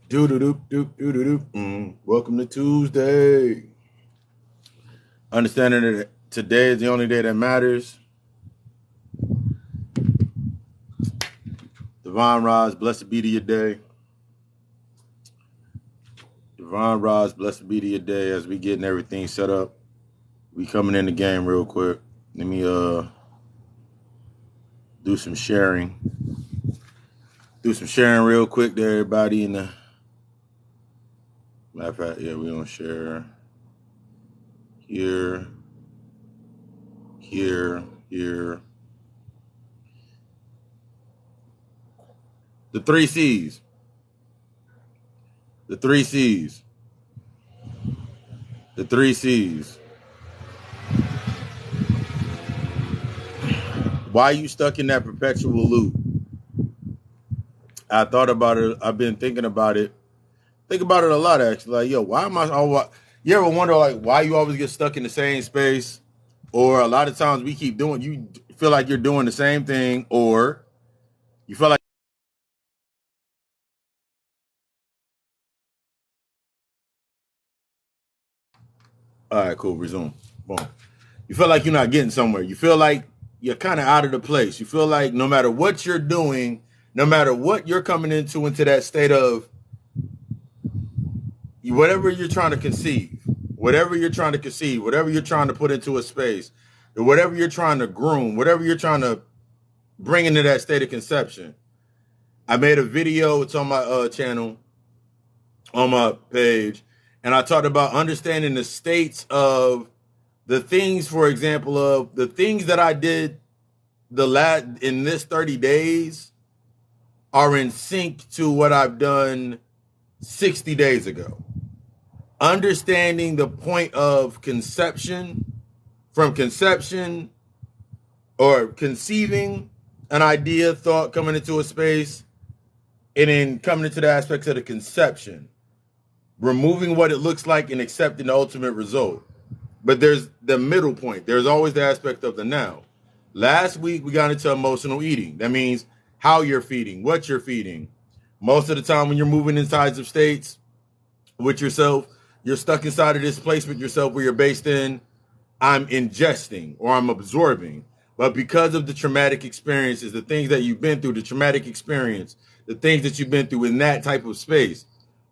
Welcome to Tuesday. Understanding that today is the only day that matters. Divine Rise, blessed be to your day. Divine Rise, blessed be to your day as we getting everything set up. We coming in the game real quick. Let me do some sharing. Do some sharing real quick to everybody in the matter of fact, yeah, we gonna share here. The three C's. The three C's. The three C's. Why are you stuck in that perpetual loop? I thought about it. I've been thinking about it. Think about it a lot, actually. Like, yo, why am I always... You ever wonder, like, why you always get stuck in the same space? Or a lot of times we keep doing... You feel like you're doing the same thing, or you feel like... All right, cool. Resume. Boom. You feel like you're not getting somewhere. You feel like you're kind of out of the place. You feel like no matter what you're doing, no matter what you're coming into that state of, whatever you're trying to conceive, whatever you're trying to put into a space, or whatever you're trying to groom, whatever you're trying to bring into that state of conception. I made a video. It's on my channel, on my page, and I talked about understanding the states of the things, for example, of the things that I did in this 30 days are in sync to what I've done 60 days ago. Understanding the point of conception, from conception or conceiving an idea, thought, coming into a space, and then coming into the aspects of the conception, removing what it looks like and accepting the ultimate result. But there's the middle point. There's always the aspect of the now. Last week, we got into emotional eating. That means how you're feeding, what you're feeding. Most of the time when you're moving inside of states with yourself, you're stuck inside of this place with yourself where you're based in, I'm ingesting or I'm absorbing. But because of the traumatic experiences, the things that you've been through, the traumatic experience, the things that you've been through in that type of space,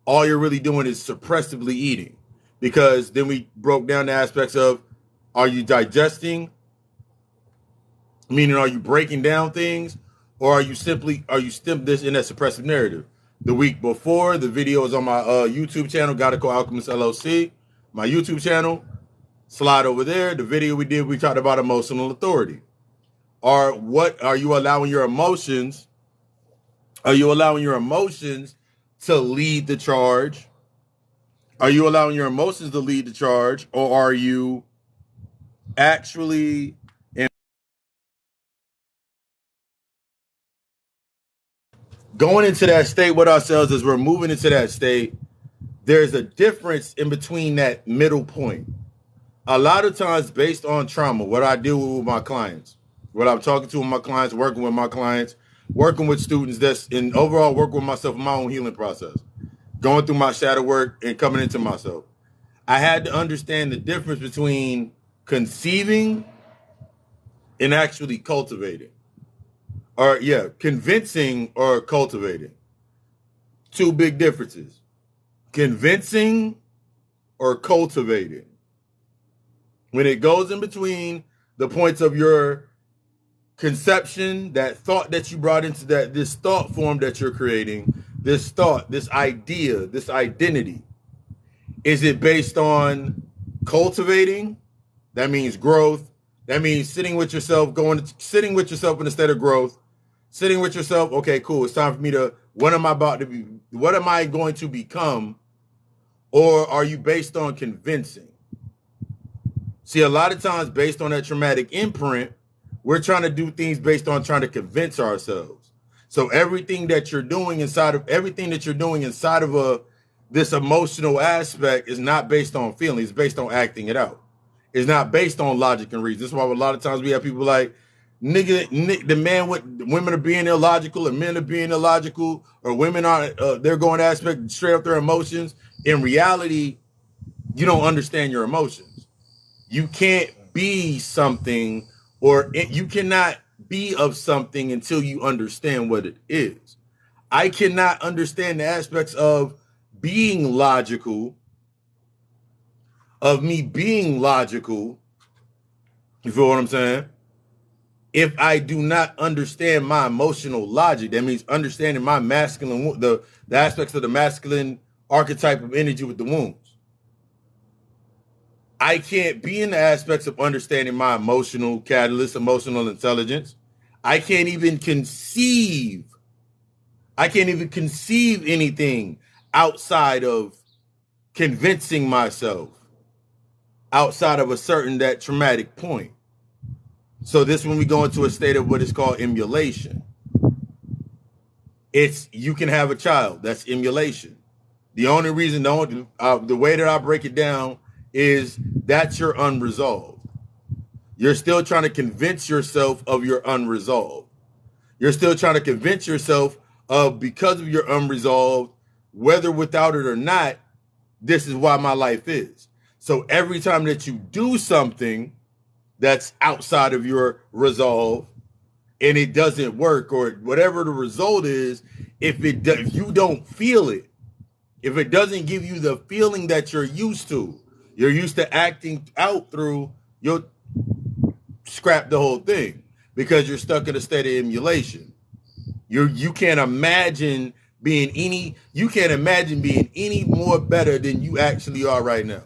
all you're really doing is suppressively eating. Because then we broke down the aspects of, are you digesting? Meaning, are you breaking down things? Or are you still this in that suppressive narrative? The week before, the video is on my YouTube channel, Gotta Go Alchemist LLC. My YouTube channel. Slide over there. The video we talked about emotional authority. Or what are you allowing your emotions? Are you allowing your emotions to lead the charge? Are you allowing your emotions to lead the charge? Or are you actually going into that state with ourselves as we're moving into that state? There's a difference in between that middle point. A lot of times based on trauma, what I deal with my clients, what I'm talking to with my clients, working with my clients, working with students, that's in overall working with myself in my own healing process, going through my shadow work and coming into myself. I had to understand the difference between conceiving and actually cultivating. Or convincing or cultivating. Two big differences. Convincing or cultivating. When it goes in between the points of your conception, that thought that you brought into this thought form that you're creating, this thought, this idea, this identity, is it based on cultivating? That means growth. That means sitting with yourself in a state of growth, sitting with yourself. Okay, cool. It's time for me to, what am I going to become? Or are you based on convincing? See, a lot of times based on that traumatic imprint, we're trying to do things based on trying to convince ourselves. So everything that you're doing inside of this emotional aspect is not based on feelings, it's based on acting it out. It's not based on logic and reason. That's why a lot of times we have people like, the man with women are being illogical, or men are being illogical, or women are they're going aspect straight up their emotions. In reality, you don't understand your emotions. You can't be something, or you cannot be of something until you understand what it is. I cannot understand the aspects of being logical, of me being logical. You feel what I'm saying? If I do not understand my emotional logic, that means understanding my masculine, the aspects of the masculine archetype of energy with the wounds. I can't be in the aspects of understanding my emotional catalyst, emotional intelligence. I can't even conceive. I can't even conceive anything outside of convincing myself, outside of a certain that traumatic point. So this when we go into a state of what is called emulation. It's you can have a child. That's emulation. The only reason, the way that I break it down is that's your unresolved. You're still trying to convince yourself of your unresolved. You're still trying to convince yourself of because of your unresolved, whether without it or not, this is why my life is. So every time that you do something that's outside of your resolve and it doesn't work, or whatever the result is, if you don't feel it, if it doesn't give you the feeling that you're used to acting out through, you'll scrap the whole thing because you're stuck in a state of emulation. You can't imagine being any more better than you actually are right now.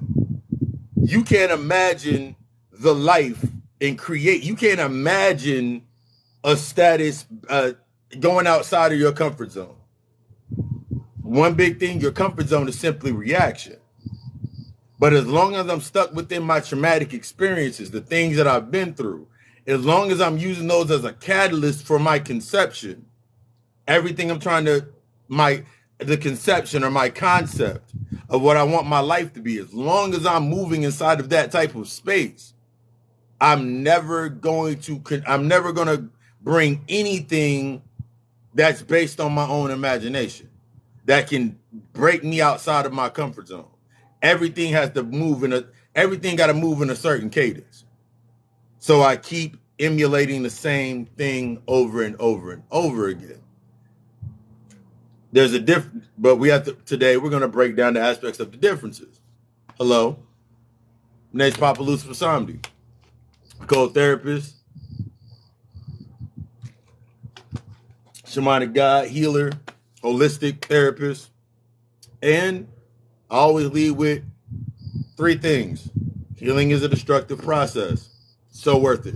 You can't imagine the life and create. You can't imagine a status going outside of your comfort zone. One big thing, your comfort zone is simply reaction. But as long as I'm stuck within my traumatic experiences, the things that I've been through, as long as I'm using those as a catalyst for my conception, everything I'm trying to, the conception or my concept of what I want my life to be, as long as I'm moving inside of that type of space, I'm never going to bring anything that's based on my own imagination that can break me outside of my comfort zone. Everything has to move everything got to move in a certain cadence. So I keep emulating the same thing over and over and over again. There's a difference, but today we're going to break down the aspects of the differences. Hello. My name's Papa Lucifer Samdi, code therapist, shamanic guide, healer, holistic therapist, and I always lead with 3 things. Healing is a destructive process. So worth it.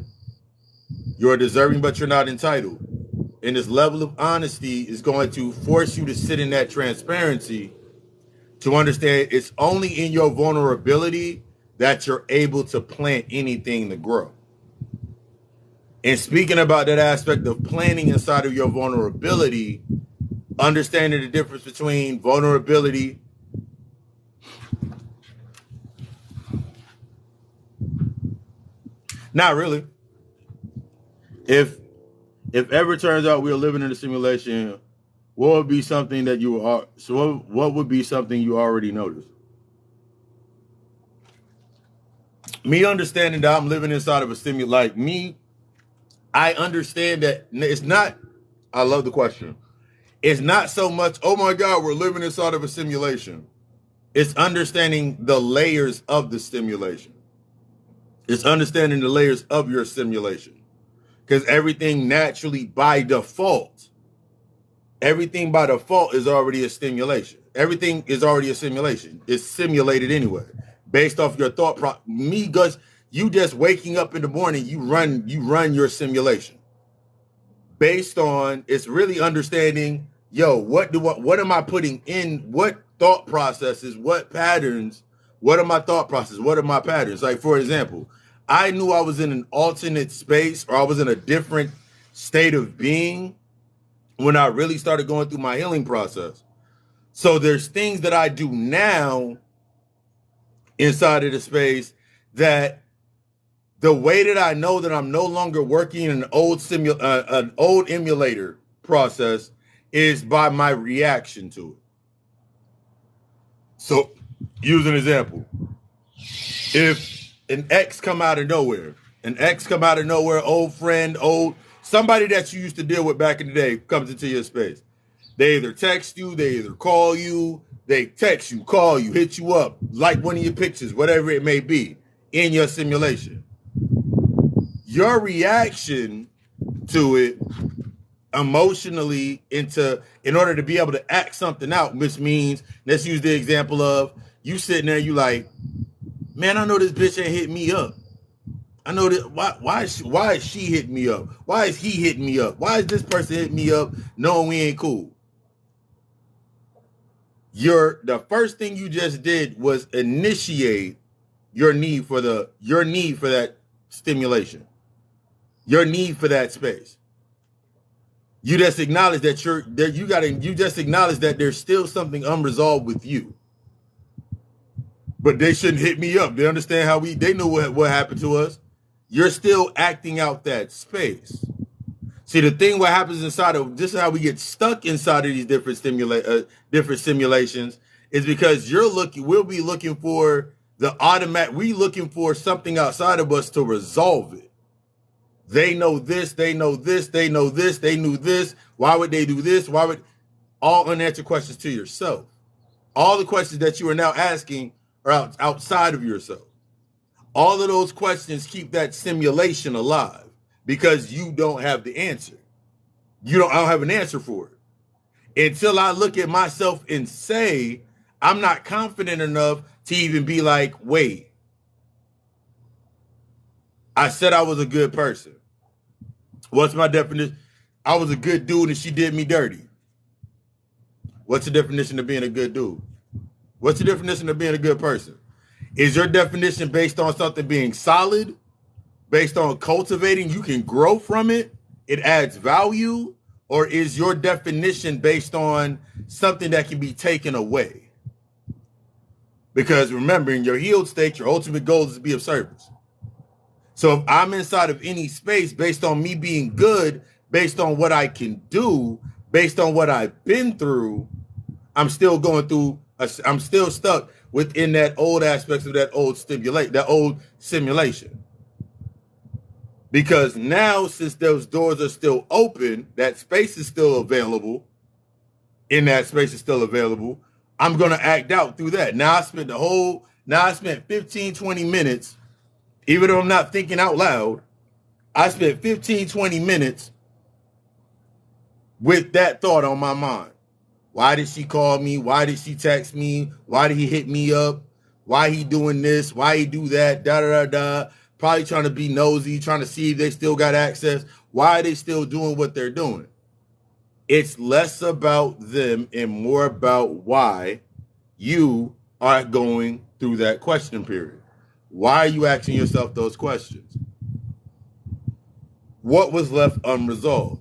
You're deserving, but you're not entitled. And this level of honesty is going to force you to sit in that transparency to understand it's only in your vulnerability that you're able to plant anything to grow. And speaking about that aspect of planting inside of your vulnerability, understanding the difference between vulnerability not really. If ever turns out we're living in a simulation, what would be something that you are? So what would be something you already noticed? Me understanding that I'm living inside of a simulation, like me, I understand that it's not. I love the question. It's not so much, oh my God, we're living inside of a simulation. It's understanding the layers of the simulation. It's understanding the layers of your simulation. Because everything naturally by default is already a stimulation. Everything is already a simulation. It's simulated anyway, based off your thought process. Gus, you just waking up in the morning, you run your simulation. Based on, it's really understanding, what am I putting in? What thought processes, what patterns, what are my thought processes? What are my patterns? Like, for example, I knew I was in an alternate space, or I was in a different state of being when I really started going through my healing process. So there's things that I do now inside of the space that The way that I know that I'm no longer working in an old emulator process is by my reaction to it. So, use an example. If an ex come out of nowhere, old friend, somebody that you used to deal with back in the day comes into your space. They either text you, they either call you, they text you, call you, hit you up, like one of your pictures, whatever it may be, in your simulation. Your reaction to it emotionally in order to be able to act something out, which means, let's use the example of you sitting there, you like, man, I know this bitch ain't hit me up. I know that why is she hitting me up? Why is he hitting me up? Why is this person hitting me up knowing we ain't cool? The first thing you just did was initiate your need for that stimulation, your need for that space. You just acknowledge that you just acknowledge that there's still something unresolved with you. But they shouldn't hit me up. They understand they know what happened to us. You're still acting out that space. See, the thing what happens this is how we get stuck inside of these different simulations is because we'll be looking for looking for something outside of us to resolve it. They know this, they know this, they know this, they knew this. Why would they do this? All unanswered questions to yourself. All the questions that you are now asking are outside of yourself. All of those questions keep that simulation alive because you don't have the answer. I don't have an answer for it. Until I look at myself and say, I'm not confident enough to even be like, wait, I said I was a good person. What's my definition? I was a good dude and she did me dirty. What's the definition of being a good dude? What's the definition of being a good person? Is your definition based on something being solid, based on cultivating, you can grow from it, it adds value, or is your definition based on something that can be taken away? Because remember, in your healed state, your ultimate goal is to be of service. So if I'm inside of any space based on me being good, based on what I can do, based on what I've been through, I'm still stuck within that old aspects of that old simulation. Because now, since those doors are still open, that space is still available. I'm going to act out through that. Now I spent 15, 20 minutes, even though I'm not thinking out loud, I spent 15, 20 minutes with that thought on my mind. Why did she call me? Why did she text me? Why did he hit me up? Why he doing this? Why he do that? Da, da, da, da. Probably trying to be nosy, trying to see if they still got access. Why are they still doing what they're doing? It's less about them and more about why you are going through that question period. Why are you asking yourself those questions? What was left unresolved?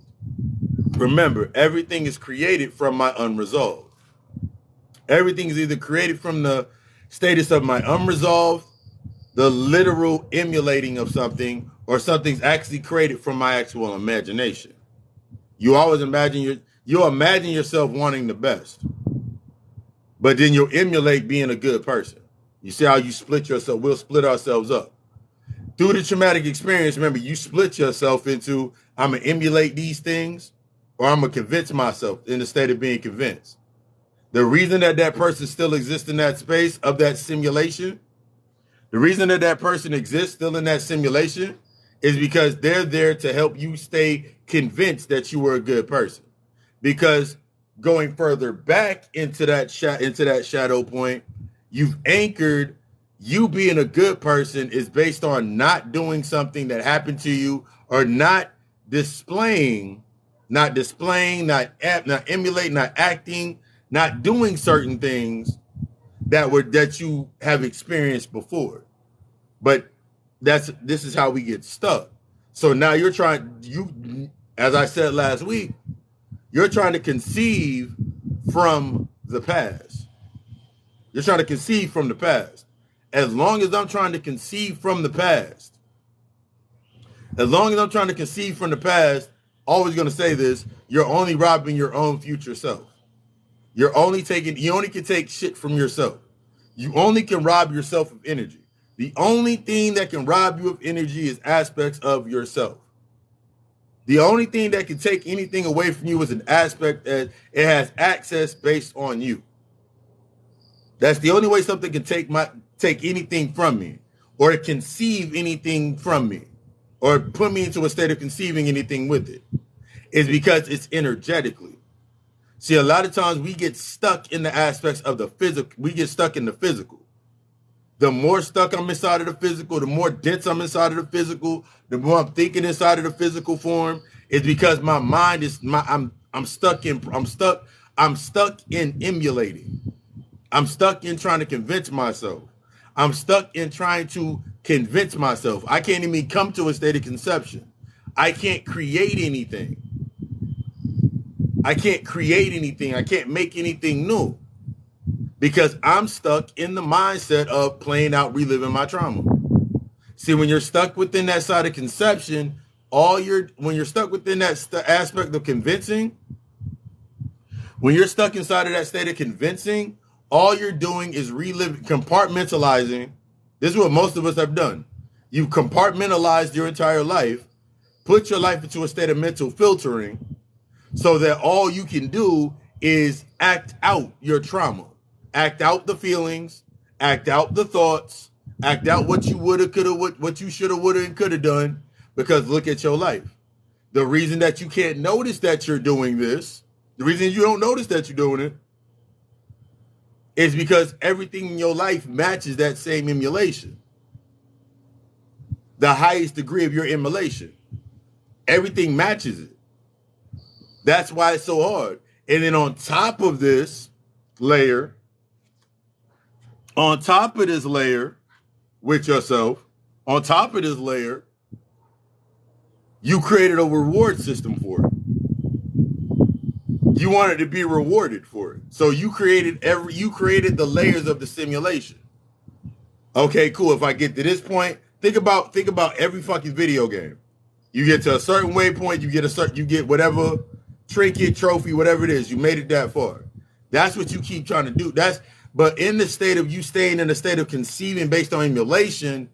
Remember, everything is created from my unresolved. Everything is either created from the status of my unresolved, the literal emulating of something, or something's actually created from my actual imagination. You always imagine you'll imagine yourself wanting the best, but then you'll emulate being a good person. You see how you split yourself? We'll split ourselves up. Through the traumatic experience, remember, you split yourself into, I'm going to emulate these things, or I'm going to convince myself in the state of being convinced. The reason that person still exists in that space of that simulation, the reason that person exists still in that simulation is because they're there to help you stay convinced that you were a good person. Because going further back into that shadow point, you've anchored you being a good person is based on not doing something that happened to you, or not displaying, not emulating, not acting, not doing certain things that you have experienced before. But this is how we get stuck. So now as I said last week, you're trying to conceive from the past. You're trying to conceive from the past. As long as I'm trying to conceive from the past, As long as I'm trying to conceive from the past, always going to say this, you're only robbing your own future self. You only can take shit from yourself. You only can rob yourself of energy. The only thing that can rob you of energy is aspects of yourself. The only thing that can take anything away from you is an aspect that it has access based on you. That's the only way something can take anything from me, or conceive anything from me, or put me into a state of conceiving anything with it, is because it's energetically. See, a lot of times we get stuck in the aspects of the physical. We get stuck in the physical. The more stuck I'm inside of the physical, the more dense I'm inside of the physical, the more I'm thinking inside of the physical form, is because my mind is I'm stuck in emulating. I'm stuck in trying to convince myself. I'm stuck in trying to convince myself. I can't even come to a state of conception. I can't create anything. I can't make anything new. Because I'm stuck in the mindset of playing out, reliving my trauma. See, when you're stuck within that side of conception, when you're stuck within that aspect of convincing, when you're stuck inside of that state of convincing, all you're doing is compartmentalizing. This is what most of us have done. You've compartmentalized your entire life, put your life into a state of mental filtering, so that all you can do is act out your trauma. Act out the feelings, act out the thoughts, act out what you woulda, coulda, what you shoulda, woulda, and coulda done. Because look at your life. The reason that you can't notice that you're doing this, the reason you don't notice that you're doing it, is because everything in your life matches that same emulation. The highest degree of your emulation. Everything matches it. That's why it's so hard. And then on top of this layer, with yourself, on top of this layer, you created a reward system for it. You wanted to be rewarded for it. So you created the layers of the simulation. Okay, cool. If I get to this point, think about every fucking video game. You get to a certain waypoint, you get whatever trinket, trophy, whatever it is, you made it that far. That's what you keep trying to do. But in the state of you staying in a state of conceiving based on emulation,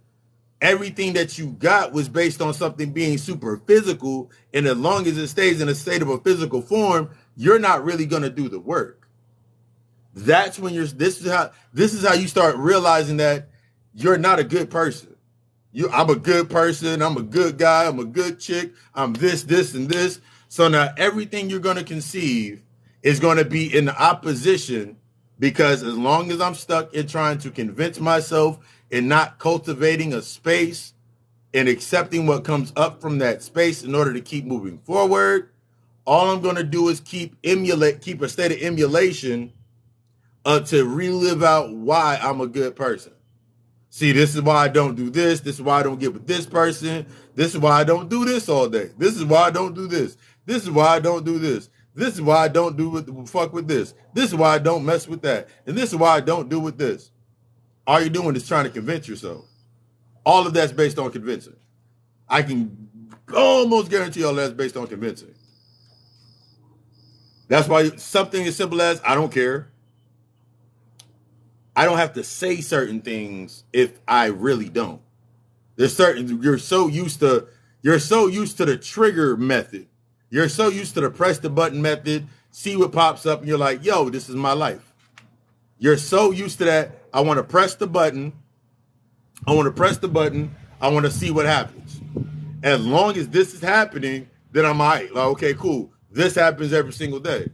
everything that you got was based on something being super physical. And as long as it stays in a state of a physical form, you're not really going to do the work. That's when this is how you start realizing that you're not a good person. I'm a good person. I'm a good guy. I'm a good chick. I'm this, and this. So now everything you're going to conceive is going to be in opposition, because as long as I'm stuck in trying to convince myself and not cultivating a space and accepting what comes up from that space in order to keep moving forward, all I'm going to do is keep a state of emulation to relive out why I'm a good person. See, this is why I don't do this. This is why I don't get with this person. This is why I don't do this all day. This is why I don't do this. This is why I don't do this. This is why I don't fuck with this. This is why I don't mess with that. And this is why I don't do with this. All you're doing is trying to convince yourself. All of that's based on convincing. I can almost guarantee all that's based on convincing. That's why something as simple as, I don't care. I don't have to say certain things if I really don't. You're so used to the trigger method. You're so used to the press the button method, see what pops up, and you're like, yo, this is my life. You're so used to that. I want to press the button. I want to see what happens. As long as this is happening, then I'm all right. Like, okay, cool. This happens every single day.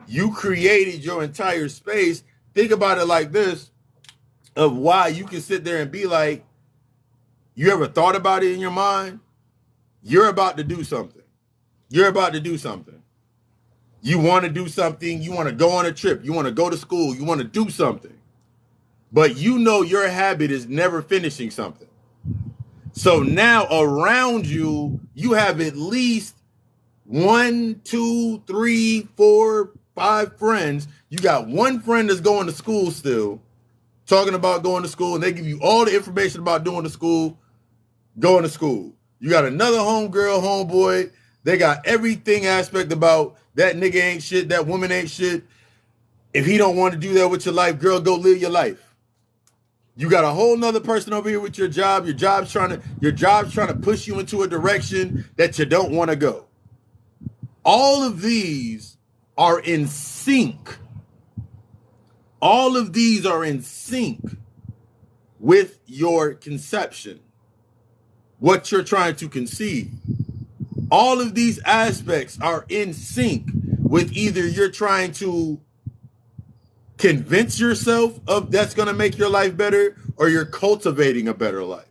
You created your entire space. Think about it like this, of why you can sit there and be like, you ever thought about it in your mind? You're about to do something. You want to do something. You want to go on a trip. You want to go to school. You want to do something. But you know your habit is never finishing something. So now around you, you have at least 1, 2, 3, 4, 5 friends. You got one friend that's going to school still, talking about going to school, and they give you all the information about going to school. You got another homegirl, homeboy. They got everything aspect about that nigga ain't shit, that woman ain't shit. If he don't want to do that with your life, girl, go live your life. You got a whole nother person over here with your job. Your job's trying to push you into a direction that you don't want to go. All of these are in sync. All of these are in sync with your conception, what you're trying to conceive. All of these aspects are in sync with either you're trying to convince yourself of that's going to make your life better, or you're cultivating a better life.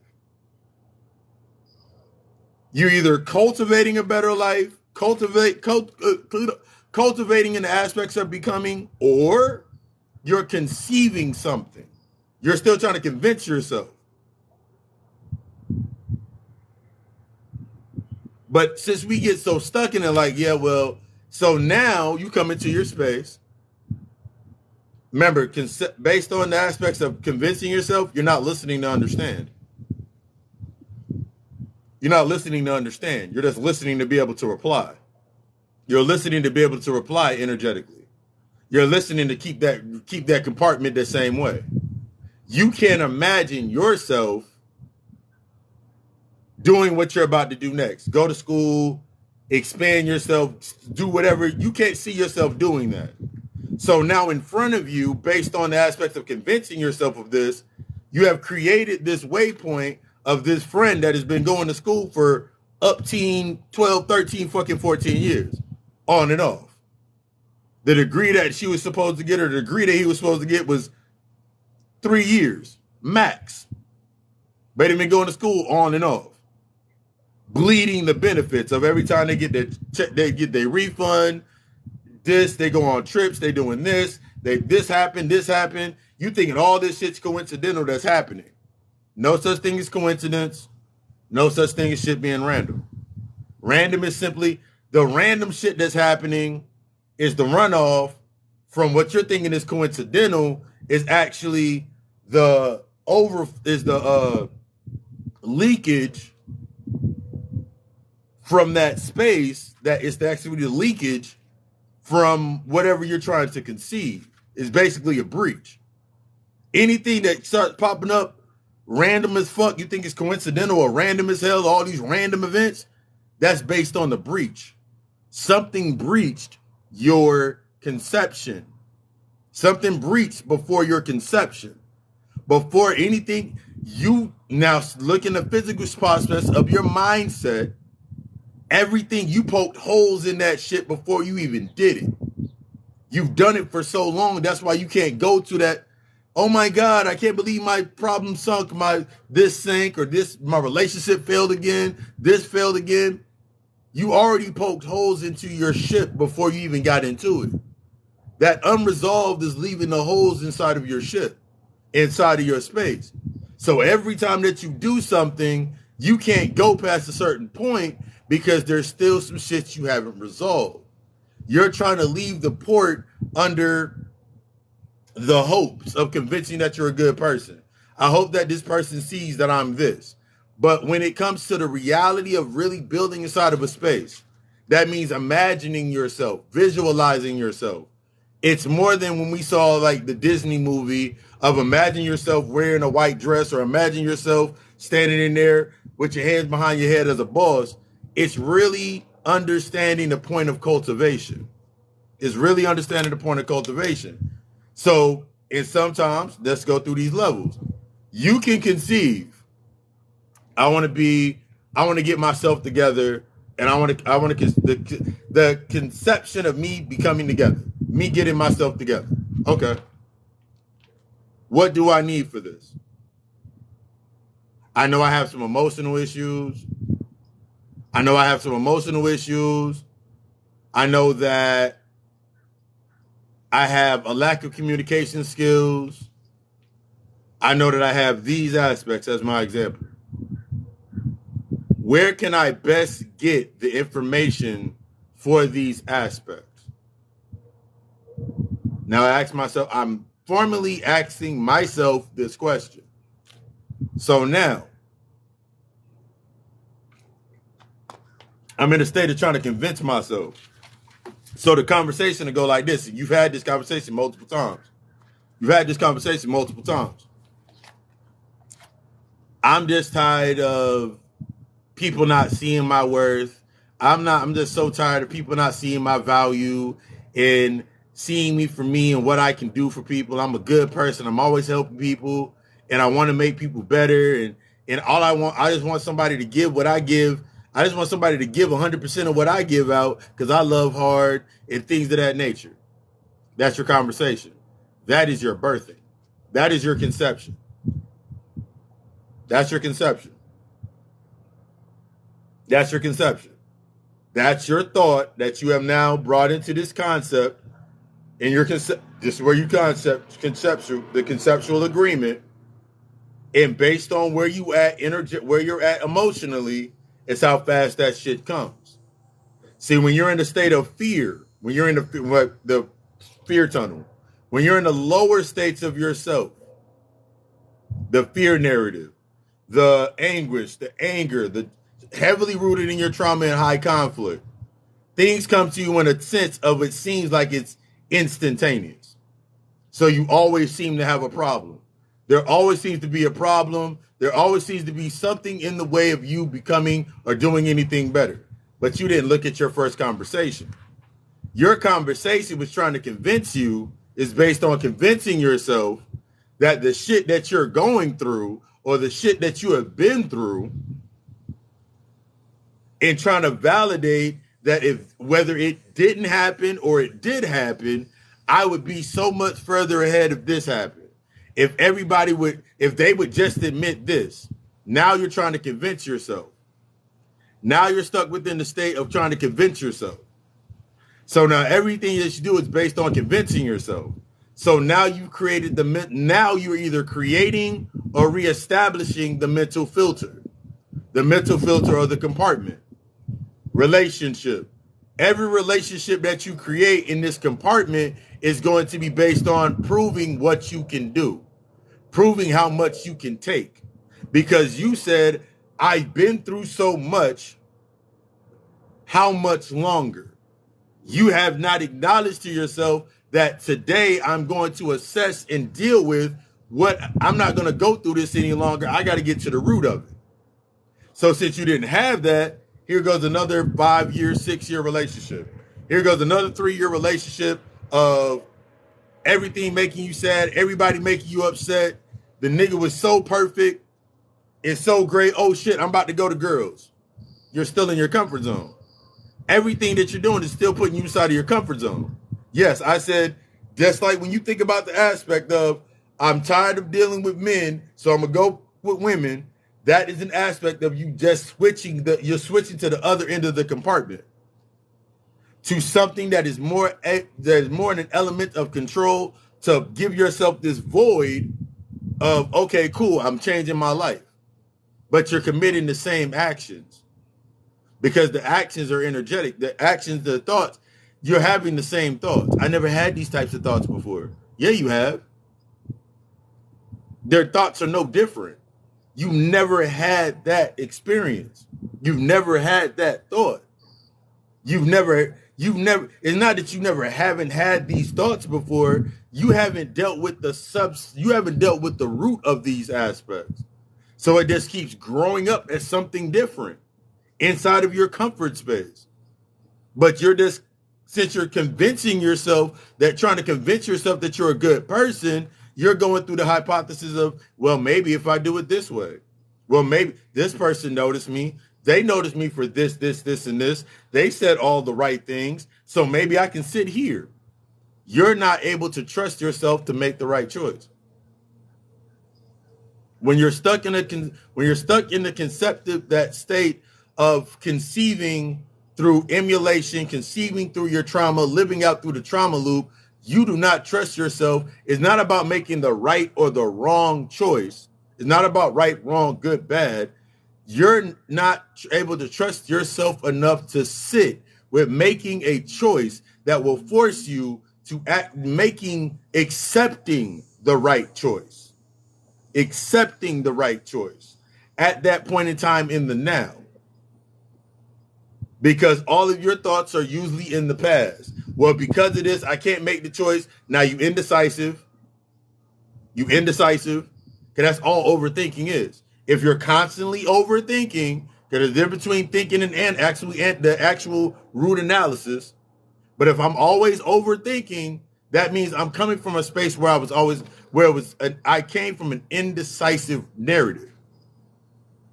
You're either cultivating a better life, cultivating in the aspects of becoming, or you're conceiving something. You're still trying to convince yourself. But since we get so stuck in it, like, yeah, well, so now you come into your space. Remember, based on the aspects of convincing yourself, you're not listening to understand. You're not listening to understand. You're just listening to be able to reply. You're listening to be able to reply energetically. You're listening to keep that compartment the same way. You can't imagine yourself doing what you're about to do next. Go to school, expand yourself, do whatever. You can't see yourself doing that. So now in front of you, based on the aspects of convincing yourself of this, you have created this waypoint of this friend that has been going to school for up teen 12, 13, fucking 14 years, on and off. The degree that she was supposed to get, or the degree that he was supposed to get, was 3 years, max. But they've been going to school on and off, bleeding the benefits of every time they get their check, they get their refund. They go on trips, they doing this, this happened. You thinking all this shit's coincidental that's happening. No such thing as coincidence. No such thing as shit being random. Random is simply the random shit that's happening is the runoff from what you're thinking is coincidental is actually the leakage from that space, that is actually the leakage from whatever you're trying to conceive. Is basically a breach. Anything that starts popping up random as fuck, you think it's coincidental or random as hell, all these random events, that's based on the breach. Something breached your conception. Something breached before your conception. Before anything, you now look in the physical process of your mindset. Everything, you poked holes in that shit before you even did it. You've done it for so long. That's why you can't go to that. Oh my God, I can't believe my problem sunk. This sank, or my relationship failed again. This failed again. You already poked holes into your ship before you even got into it. That unresolved is leaving the holes inside of your ship, inside of your space. So every time that you do something, you can't go past a certain point because there's still some shit you haven't resolved. You're trying to leave the port under the hopes of convincing that you're a good person. I hope that this person sees that I'm this. But when it comes to the reality of really building inside of a space, that means imagining yourself, visualizing yourself. It's more than when we saw like the Disney movie of imagine yourself wearing a white dress, or imagine yourself standing in there with your hands behind your head as a boss. It's really understanding the point of cultivation. It's really understanding the point of cultivation. So, and sometimes, let's go through these levels. You can conceive, I want to get myself together, and the conception of me becoming together, me getting myself together. Okay. What do I need for this? I know I have some emotional issues. I know that I have a lack of communication skills. I know that I have these aspects as my example. Where can I best get the information for these aspects? Now I ask myself, I'm formally asking myself this question. So now, I'm in a state of trying to convince myself. So the conversation to go like this. You've had this conversation multiple times. I'm just tired of people not seeing my worth. I'm just so tired of people not seeing my value and seeing me for me and what I can do for people. I'm a good person. I'm always helping people and I want to make people better. And I just want somebody to give what I give. I just want somebody to give 100% of what I give out because I love hard and things of that nature. That's your conversation. That is your birthing. That is your conception. That's your conception. That's your conception. That's your thought that you have now brought into this concept. In your this is where you the conceptual agreement, and based on where you at where you're at emotionally, is how fast that shit comes. See, when you're in the state of fear, when you're in the fear tunnel, when you're in the lower states of yourself, the fear narrative, the anguish, the anger, the heavily rooted in your trauma and high conflict, things come to you in a sense of it seems like it's instantaneous. So you always seem to have a problem. There always seems to be a problem. There always seems to be something in the way of you becoming or doing anything better. But you didn't look at your first conversation. Your conversation was trying to convince you is based on convincing yourself that the shit that you're going through or the shit that you have been through and trying to validate that if whether it didn't happen or it did happen, I would be so much further ahead if this happened. If they would just admit this. Now you're trying to convince yourself. Now you're stuck within the state of trying to convince yourself. So now everything that you do is based on convincing yourself. So now you've created now you're either creating or reestablishing the mental filter of the compartment. Relationship. Every relationship that you create in this compartment is going to be based on proving what you can do, proving how much you can take. Because you said, I've been through so much, how much longer? You have not acknowledged to yourself that today I'm going to assess and deal with what I'm not going to go through this any longer. I got to get to the root of it. So since you didn't have that, here goes another 5-year, 6-year relationship. Here goes another 3-year relationship of everything making you sad, everybody making you upset. The nigga was so perfect. It's so great. Oh shit, I'm about to go to girls. You're still in your comfort zone. Everything that you're doing is still putting you inside of your comfort zone. Yes, I said, just like when you think about the aspect of, I'm tired of dealing with men, so I'm going to go with women. That is an aspect of you just switching you're switching to the other end of the compartment to something that is more an element of control to give yourself this void of, okay, cool, I'm changing my life. But you're committing the same actions because the actions are energetic. The actions, the thoughts, you're having the same thoughts. I never had these types of thoughts before. Yeah, you have. Their thoughts are no different. You never had that experience. You've never had that thought. You've never, it's not that you never haven't had these thoughts before. You haven't dealt with you haven't dealt with the root of these aspects. So it just keeps growing up as something different inside of your comfort space. But since you're convincing yourself trying to convince yourself that you're a good person, you're going through the hypothesis of, well, maybe if I do it this way, well, maybe this person noticed me. They noticed me for this, and this. They said all the right things. So maybe I can sit here. You're not able to trust yourself to make the right choice. When you're stuck in the conceptive, that state of conceiving through emulation, conceiving through your trauma, living out through the trauma loop, you do not trust yourself. It's not about making the right or the wrong choice. It's not about right, wrong, good, bad. You're not able to trust yourself enough to sit with making a choice that will force you to accepting the right choice. Accepting the right choice at that point in time in the now. because all of your thoughts are usually in the past. Well, because of this, I can't make the choice. Now you indecisive. You indecisive. Because that's all overthinking is. If you're constantly overthinking, there's a difference between thinking and actually the actual root analysis. But if I'm always overthinking, that means I'm coming from a space where I came from an indecisive narrative.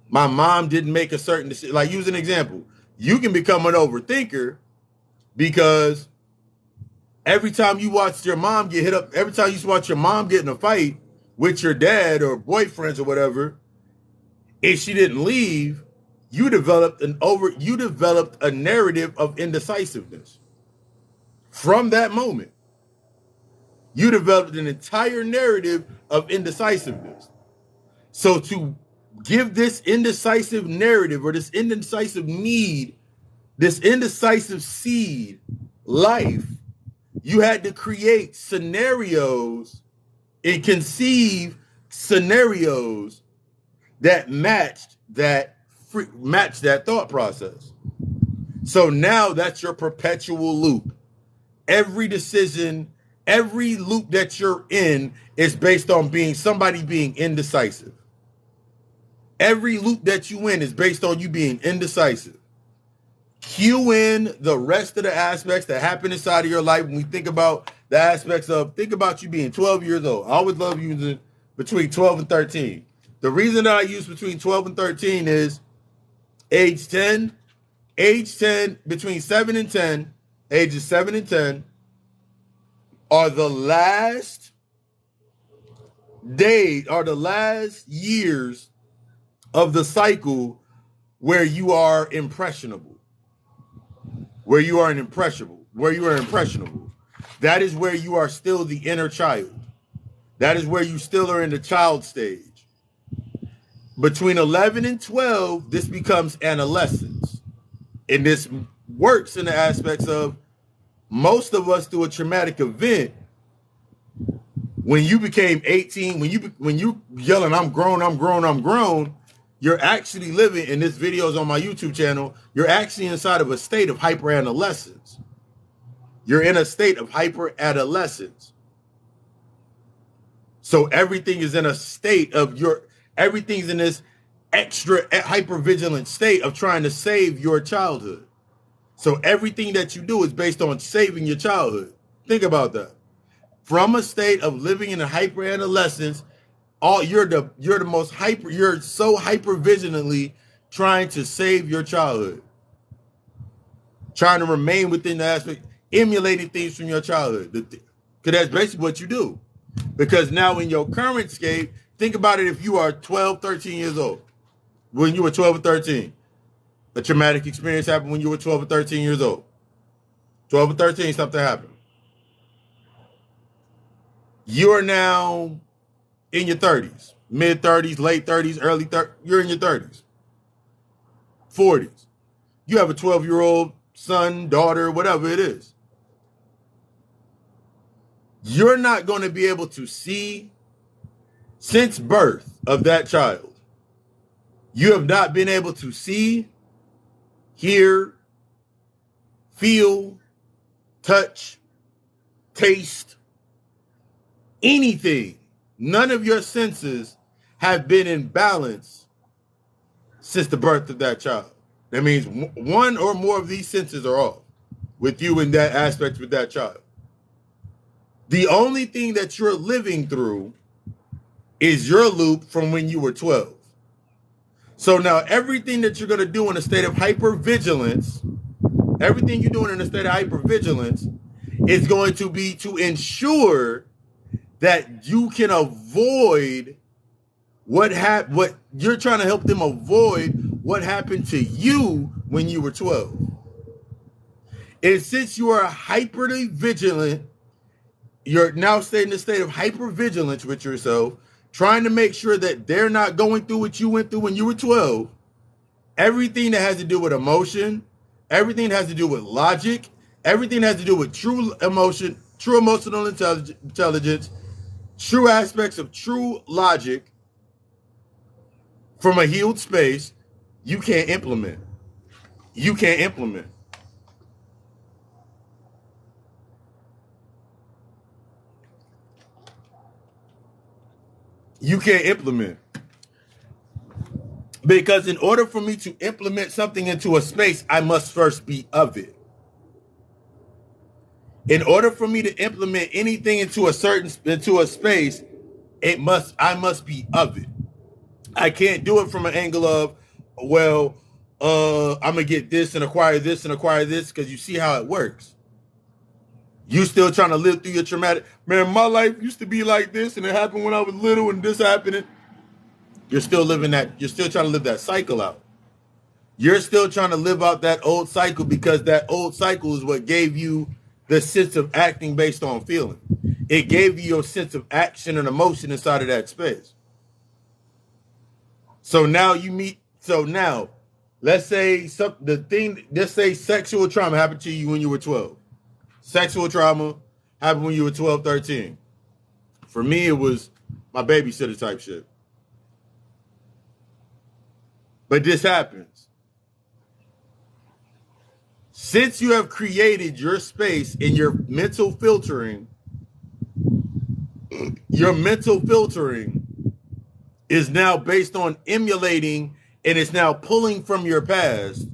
My mom didn't make a certain decision. Like, use an example. You can become an overthinker because every time you watch your mom get hit up, every time you watch your mom get in a fight with your dad or boyfriends or whatever, if she didn't leave, you developed a narrative of indecisiveness. From that moment, you developed an entire narrative of indecisiveness. So to give this indecisive narrative or this indecisive need, this indecisive seed life, you had to create scenarios and conceive scenarios that matched that thought process. So now that's your perpetual loop. Every decision, every loop that you're in is based on somebody being indecisive. Every loop that you in is based on you being indecisive. Cue in the rest of the aspects that happen inside of your life when we think about the aspects of, think about you being 12 years old. I always love using between 12 and 13. The reason that I use between 12 and 13 is age 10, between 7 and 10, ages 7 and 10 are the last days, are the last years of the cycle where you are impressionable. That is where you are still the inner child. That is where you still are in the child stage. Between 11 and 12, this becomes adolescence. And this works in the aspects of most of us through a traumatic event. When you became 18, when you yelling, I'm grown, you're actually living, and this video is on my YouTube channel, you're actually inside of a state of hyper-adolescence. You're in a state of hyper-adolescence. So everything is in a state of everything's in this extra hyper-vigilant state of trying to save your childhood. So everything that you do is based on saving your childhood. Think about that. From a state of living in a hyper-adolescence, you're so hyper-vigilantly trying to save your childhood. Trying to remain within the aspect, emulating things from your childhood. Because that's basically what you do. Because now in your current state, think about it if you are 12, 13 years old. When you were 12 or 13. A traumatic experience happened when you were 12 or 13 years old. 12 or 13, something happened. You are now in your 30s, mid 30s, late 30s, early 30s. You're in your 30s, 40s. You have a 12-year-old son, daughter, whatever it is. You're not going to be able to see, since birth of that child, you have not been able to see, hear, feel, touch, taste, anything. None of your senses have been in balance since the birth of that child. That means one or more of these senses are off with you in that aspect with that child. The only thing that you're living through is your loop from when you were 12. So now everything that you're going to do in a state of hypervigilance, everything you're doing in a state of hypervigilance is going to be to ensure that you can avoid what you're trying to help them avoid what happened to you when you were 12. And since you are hyperly vigilant, you're now staying in a state of hypervigilance with yourself, trying to make sure that they're not going through what you went through when you were 12. Everything that has to do with emotion, everything that has to do with logic, everything that has to do with true emotion, true emotional intelligence, true aspects of true logic from a healed space, you can't implement. you can't implement. You can't implement. Because in order for me to implement something into a space, I must first be of it. In order for me to implement anything into a space, I must be of it. I can't do it from an angle of, well, I'm gonna get this and acquire this and acquire this, because you see how it works. You still trying to live through your traumatic. Man, my life used to be like this, and it happened when I was little, and this happened. You're still living that. You're still trying to live that cycle out. You're still trying to live out that old cycle, because that old cycle is what gave you the sense of acting based on feeling. It gave you your sense of action and emotion inside of that space. So now let's say let's say sexual trauma happened to you when you were 12. Sexual trauma happened when you were 12, 13. For me, it was my babysitter type shit. But this happens. Since you have created your space in your mental filtering is now based on emulating, and it's now pulling from your past.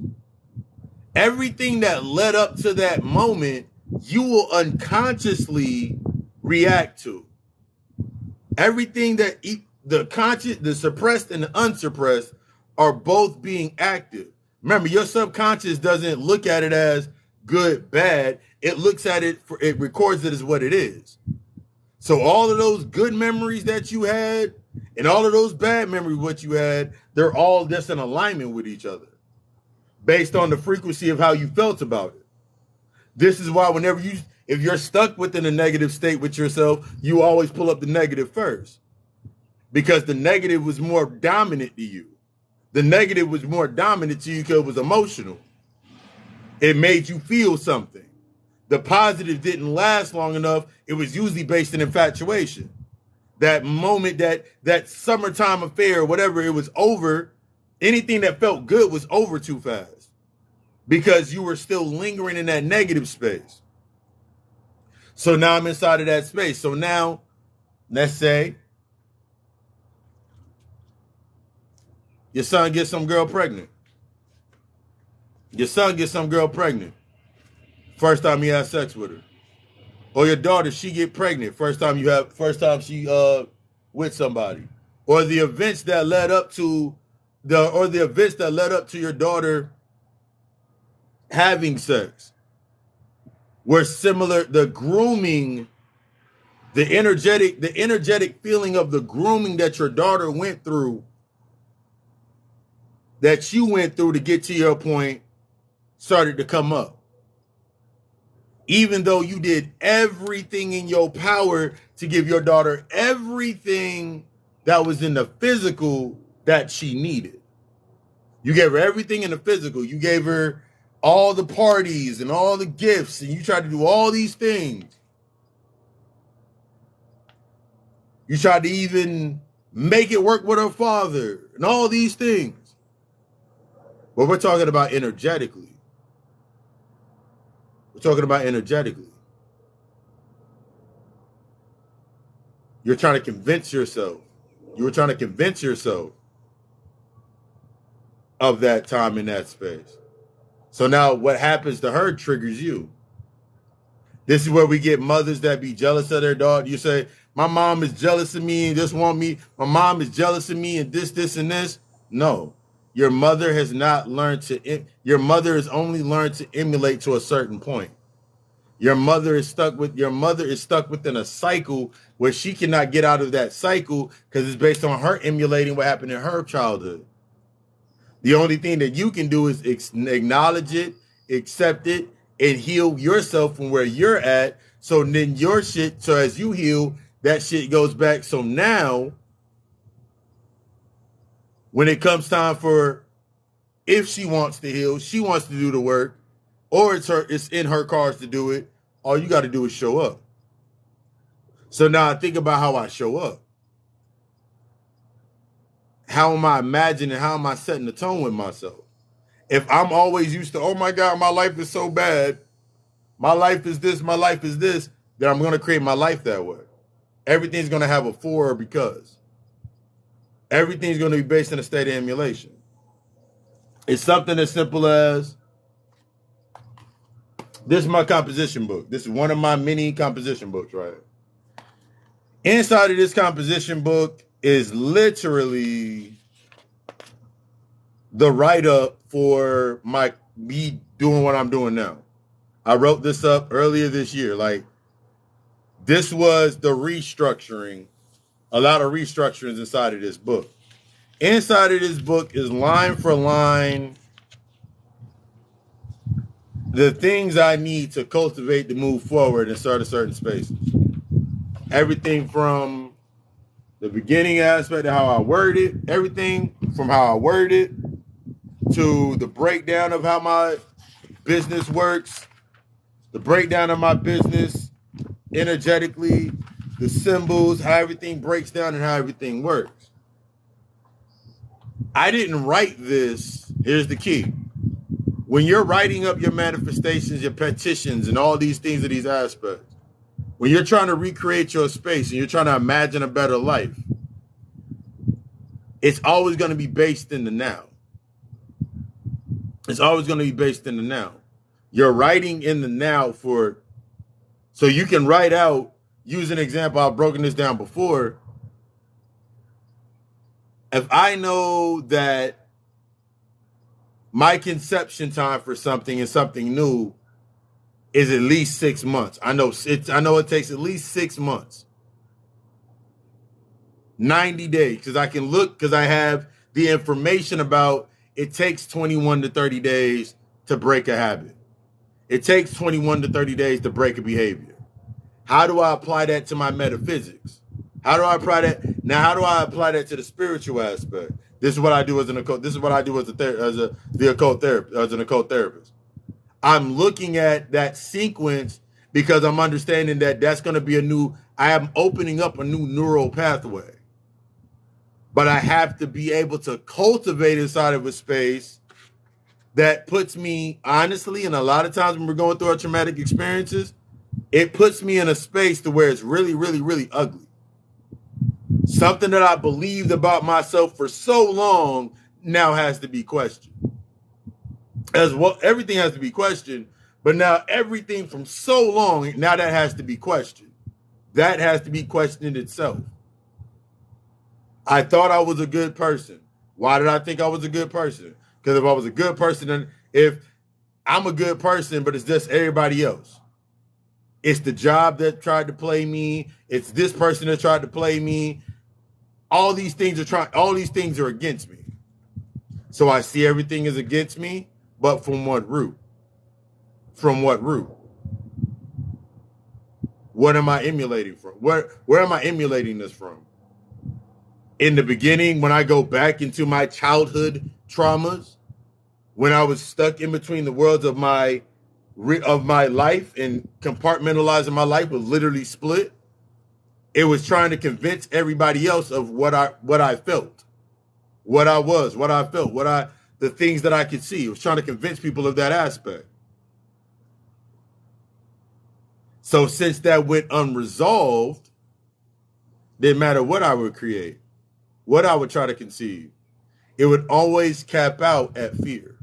Everything that led up to that moment, you will unconsciously react to. Everything that the conscious, the suppressed, and the unsuppressed are both being active. Remember, your subconscious doesn't look at it as good, bad. It looks at it, it records it as what it is. So all of those good memories that you had and all of those bad memories what you had, they're all just in alignment with each other based on the frequency of how you felt about it. This is why if you're stuck within a negative state with yourself, you always pull up the negative first, because the negative was more dominant to you. The negative was more dominant to you because it was emotional. It made you feel something. The positive didn't last long enough. It was usually based in infatuation. That moment, that summertime affair, whatever, it was over. Anything that felt good was over too fast because you were still lingering in that negative space. So now I'm inside of that space. So now, let's say your son gets some girl pregnant. Your son gets some girl pregnant. First time he has sex with her. Or your daughter, she get pregnant. First time she with somebody. Or the events that led up to your daughter having sex were similar. The grooming, the energetic feeling of the grooming that your daughter went through, that you went through to get to your point, started to come up. Even though you did everything in your power to give your daughter everything that was in the physical that she needed. You gave her everything in the physical. You gave her all the parties and all the gifts, and you tried to do all these things. You tried to even make it work with her father and all these things. But we're talking about energetically. We're talking about energetically. You're trying to convince yourself. You were trying to convince yourself of that time in that space. So now what happens to her triggers you. This is where we get mothers that be jealous of their daughter. You say, my mom is jealous of me and just want me. My mom is jealous of me and this, and this. No. Your mother has not learned to, your mother has only learned to emulate to a certain point. Your mother is stuck within a cycle where she cannot get out of that cycle because it's based on her emulating what happened in her childhood. The only thing that you can do is acknowledge it, accept it, and heal yourself from where you're at. So then so as you heal, that shit goes back. So now, when it comes time for, if she wants to heal, she wants to do the work, or it's in her cards to do it, all you got to do is show up. So now I think about how I show up. How am I imagining? How am I setting the tone with myself? If I'm always used to, oh my God, my life is so bad, my life is this, my life is this, then I'm going to create my life that way. Everything's going to have a for or because. Everything's going to be based in a state of emulation. It's something as simple as, this is my composition book. This is one of my mini composition books, right? Inside of this composition book is literally the write-up for me doing what I'm doing now. I wrote this up earlier this year. Like, this was the restructuring, a lot of restructurings inside of this book. Inside of this book is line for line the things I need to cultivate to move forward and start a certain space. Everything from the beginning aspect of how I word it, everything from how I word it to the breakdown of how my business works, the breakdown of my business energetically, the symbols, how everything breaks down and how everything works. I didn't write this. Here's the key. When you're writing up your manifestations, your petitions, and all these things of these aspects, when you're trying to recreate your space and you're trying to imagine a better life, it's always going to be based in the now. It's always going to be based in the now. You're writing in the now so you can write out, use an example, I've broken this down before. If I know that my conception time for something and something new is at least 6 months. I know it takes at least 6 months. 90 days, because I have the information about it takes 21 to 30 days to break a habit. It takes 21 to 30 days to break a behavior. How do I apply that to my metaphysics? How do I apply that? Now, how do I apply that to the spiritual aspect? This is what I do as an occult. This is what I do as an occult therapist. I'm looking at that sequence because I'm understanding that that's going to be I am opening up a new neural pathway. But I have to be able to cultivate inside of a space that puts me, honestly, and a lot of times when we're going through our traumatic experiences, it puts me in a space to where it's really, really, really ugly. Something that I believed about myself for so long now has to be questioned. As well, everything has to be questioned, but now everything from so long, now that has to be questioned. That has to be questioned itself. I thought I was a good person. Why did I think I was a good person? Because if I was a good person, if I'm a good person, but it's just everybody else. It's the job that tried to play me. It's this person that tried to play me. All these things are against me. So I see everything is against me, but from what root? From what root? What am I emulating from? Where am I emulating this from? In the beginning, when I go back into my childhood traumas, when I was stuck in between the worlds of my life and compartmentalizing my life was literally split. It was trying to convince everybody else of what I felt, what I was, what I felt, the things that I could see. It was trying to convince people of that aspect. So since that went unresolved, didn't matter what I would create, what I would try to conceive, it would always cap out at fear.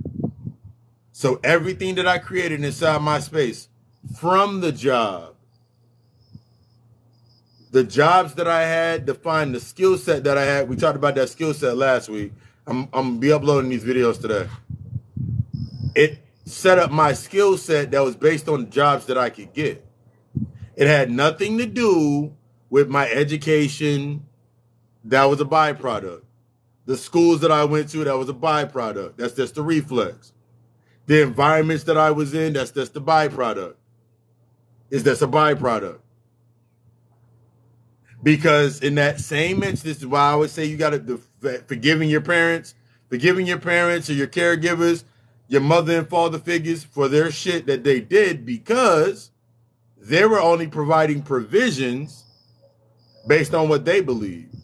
So everything that I created inside my space, from the jobs that I had, defined the skill set that I had. We talked about that skill set last week. I'm going to be uploading these videos today. It set up my skill set that was based on the jobs that I could get. It had nothing to do with my education. That was a byproduct. The schools that I went to, that was a byproduct. That's just the reflex. The environments that I was in, that's just the byproduct. That's a byproduct. Because in that same instance, this is why I always say you got to forgiving your parents or your caregivers, your mother and father figures for their shit that they did, because they were only providing provisions based on what they believed.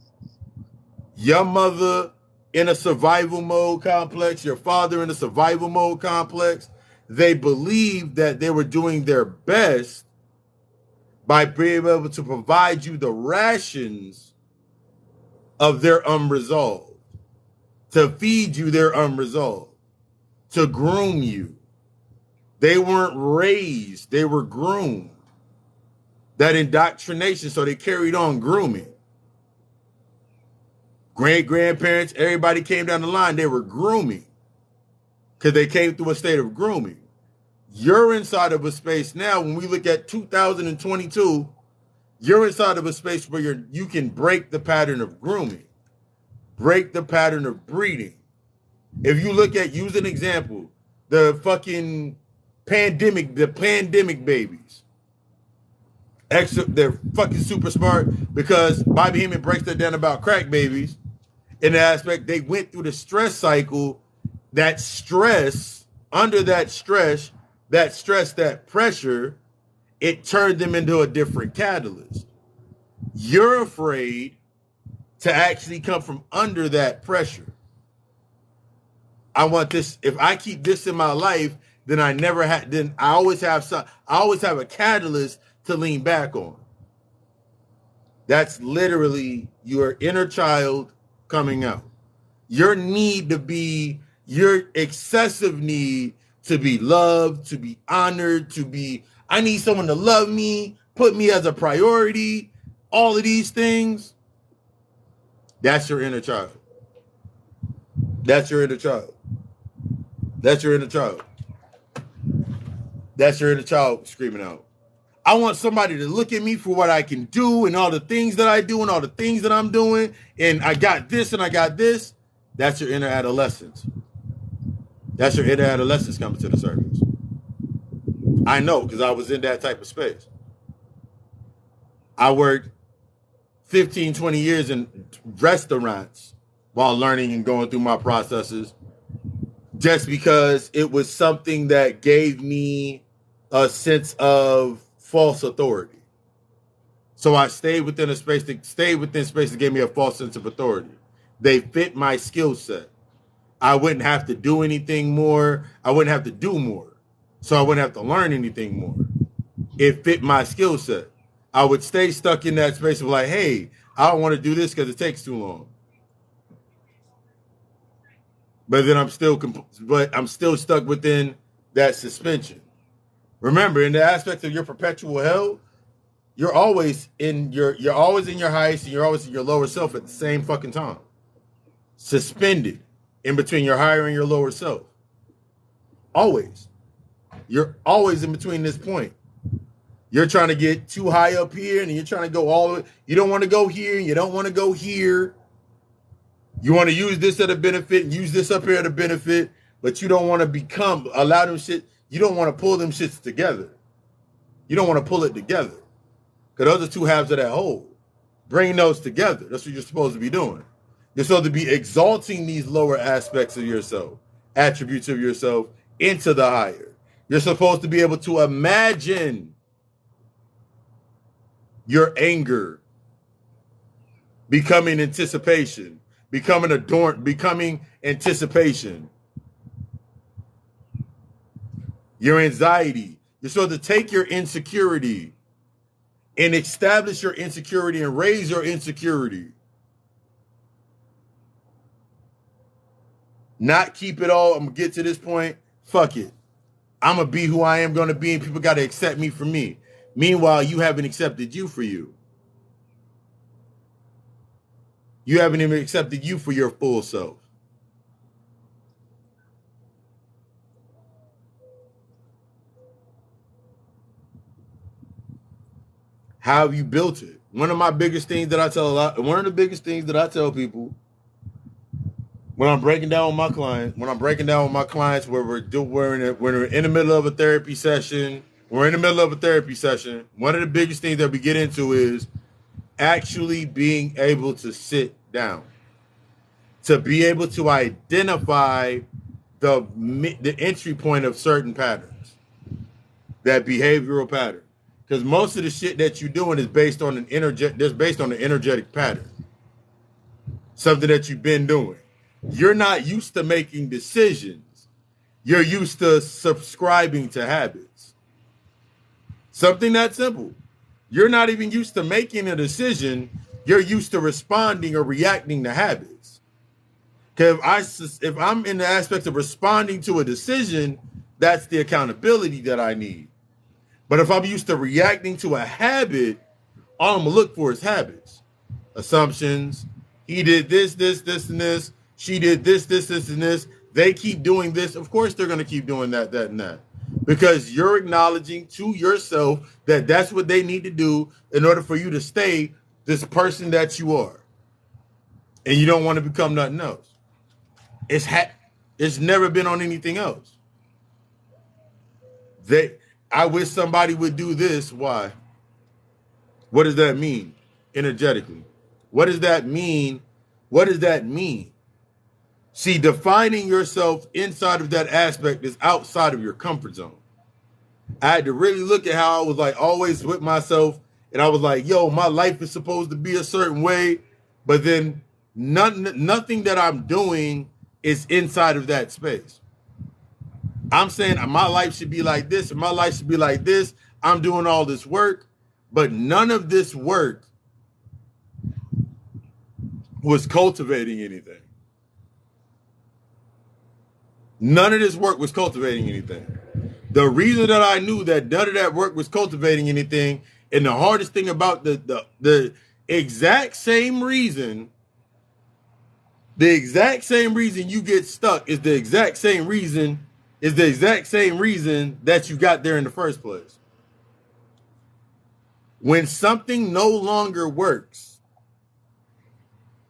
Your mother in a survival mode complex, your father in a survival mode complex, they believed that they were doing their best by being able to provide you the rations of their unresolved, to feed you their unresolved, to groom you. They weren't raised, they were groomed. That indoctrination, so they carried on grooming. Great-grandparents, everybody came down the line, they were grooming because they came through a state of grooming. You're inside of a space now, when we look at 2022, you're inside of a space where you can break the pattern of grooming, break the pattern of breeding. If you look at, use an example, the pandemic babies. They're fucking super smart because Bobby Hemming breaks that down about crack babies in the aspect they went through the stress cycle, that stress, under that stress, that pressure, it turned them into a different catalyst. You're afraid to actually come from under that pressure. I want this, if I keep this in my life, then I always have a catalyst to lean back on. That's literally your inner child coming out. Your excessive need to be loved, to be honored, I need someone to love me, put me as a priority, all of these things. That's your inner child. That's your inner child. That's your inner child. That's your inner child screaming out. I want somebody to look at me for what I can do and all the things that I do and all the things that I'm doing. And I got this and I got this. That's your inner adolescence. That's your inner adolescence coming to the surface. I know, because I was in that type of space. I worked 15, 20 years in restaurants while learning and going through my processes, just because it was something that gave me a sense of false authority. So I stayed within space that gave me a false sense of authority. They fit my skill set. I wouldn't have to do anything more. I wouldn't have to do more. So I wouldn't have to learn anything more. It fit my skill set. I would stay stuck in that space of like, hey, I don't want to do this because it takes too long. But then I'm still stuck within that suspension. Remember, in the aspect of your perpetual hell, you're always in your highest and you're always in your lower self at the same fucking time. Suspended in between your higher and your lower self. Always. You're always in between this point. You're trying to get too high up here and you're trying to go all the way. You don't want to go here and you don't want to go here. You want to use this at a benefit and use this up here at a benefit, but you don't want to allow them shit. You don't want to pull them shits together. You don't want to pull it together. Because those are two halves of that whole. Bring those together. That's what you're supposed to be doing. You're supposed to be exalting these lower aspects of yourself, attributes of yourself, into the higher. You're supposed to be able to imagine your anger becoming anticipation, becoming anticipation. Your anxiety. You're supposed to take your insecurity and establish your insecurity and raise your insecurity. Not keep it all. I'm going to get to this point. Fuck it. I'm going to be who I am going to be and people got to accept me for me. Meanwhile, you haven't accepted you for you. You haven't even accepted you for your full self. How have you built it? One of the biggest things that I tell people when I'm breaking down with my clients, where we're in the middle of a therapy session, one of the biggest things that we get into is actually being able to sit down, to be able to identify the entry point of certain patterns, that behavioral pattern. Because most of the shit that you're doing is based on an energetic pattern. Something that you've been doing. You're not used to making decisions. You're used to subscribing to habits. Something that simple. You're not even used to making a decision. You're used to responding or reacting to habits. Because if I'm in the aspect of responding to a decision, that's the accountability that I need. But if I'm used to reacting to a habit, all I'm gonna look for is habits, assumptions. He did this, this, this, and this. She did this, this, this, and this. They keep doing this. Of course, they're gonna keep doing that, that, and that, because you're acknowledging to yourself that that's what they need to do in order for you to stay this person that you are, and you don't want to become nothing else. It's never been on anything else. I wish somebody would do this. Why? What does that mean energetically? What does that mean? What does that mean? See, defining yourself inside of that aspect is outside of your comfort zone. I had to really look at how I was like always with myself, and I was like, yo, my life is supposed to be a certain way, but then nothing that I'm doing is inside of that space. I'm saying my life should be like this, and my life should be like this. I'm doing all this work, but none of this work was cultivating anything. None of this work was cultivating anything. The reason that I knew that none of that work was cultivating anything, and the hardest thing about the exact same reason you get stuck is the exact same reason that you got there in the first place. When something no longer works,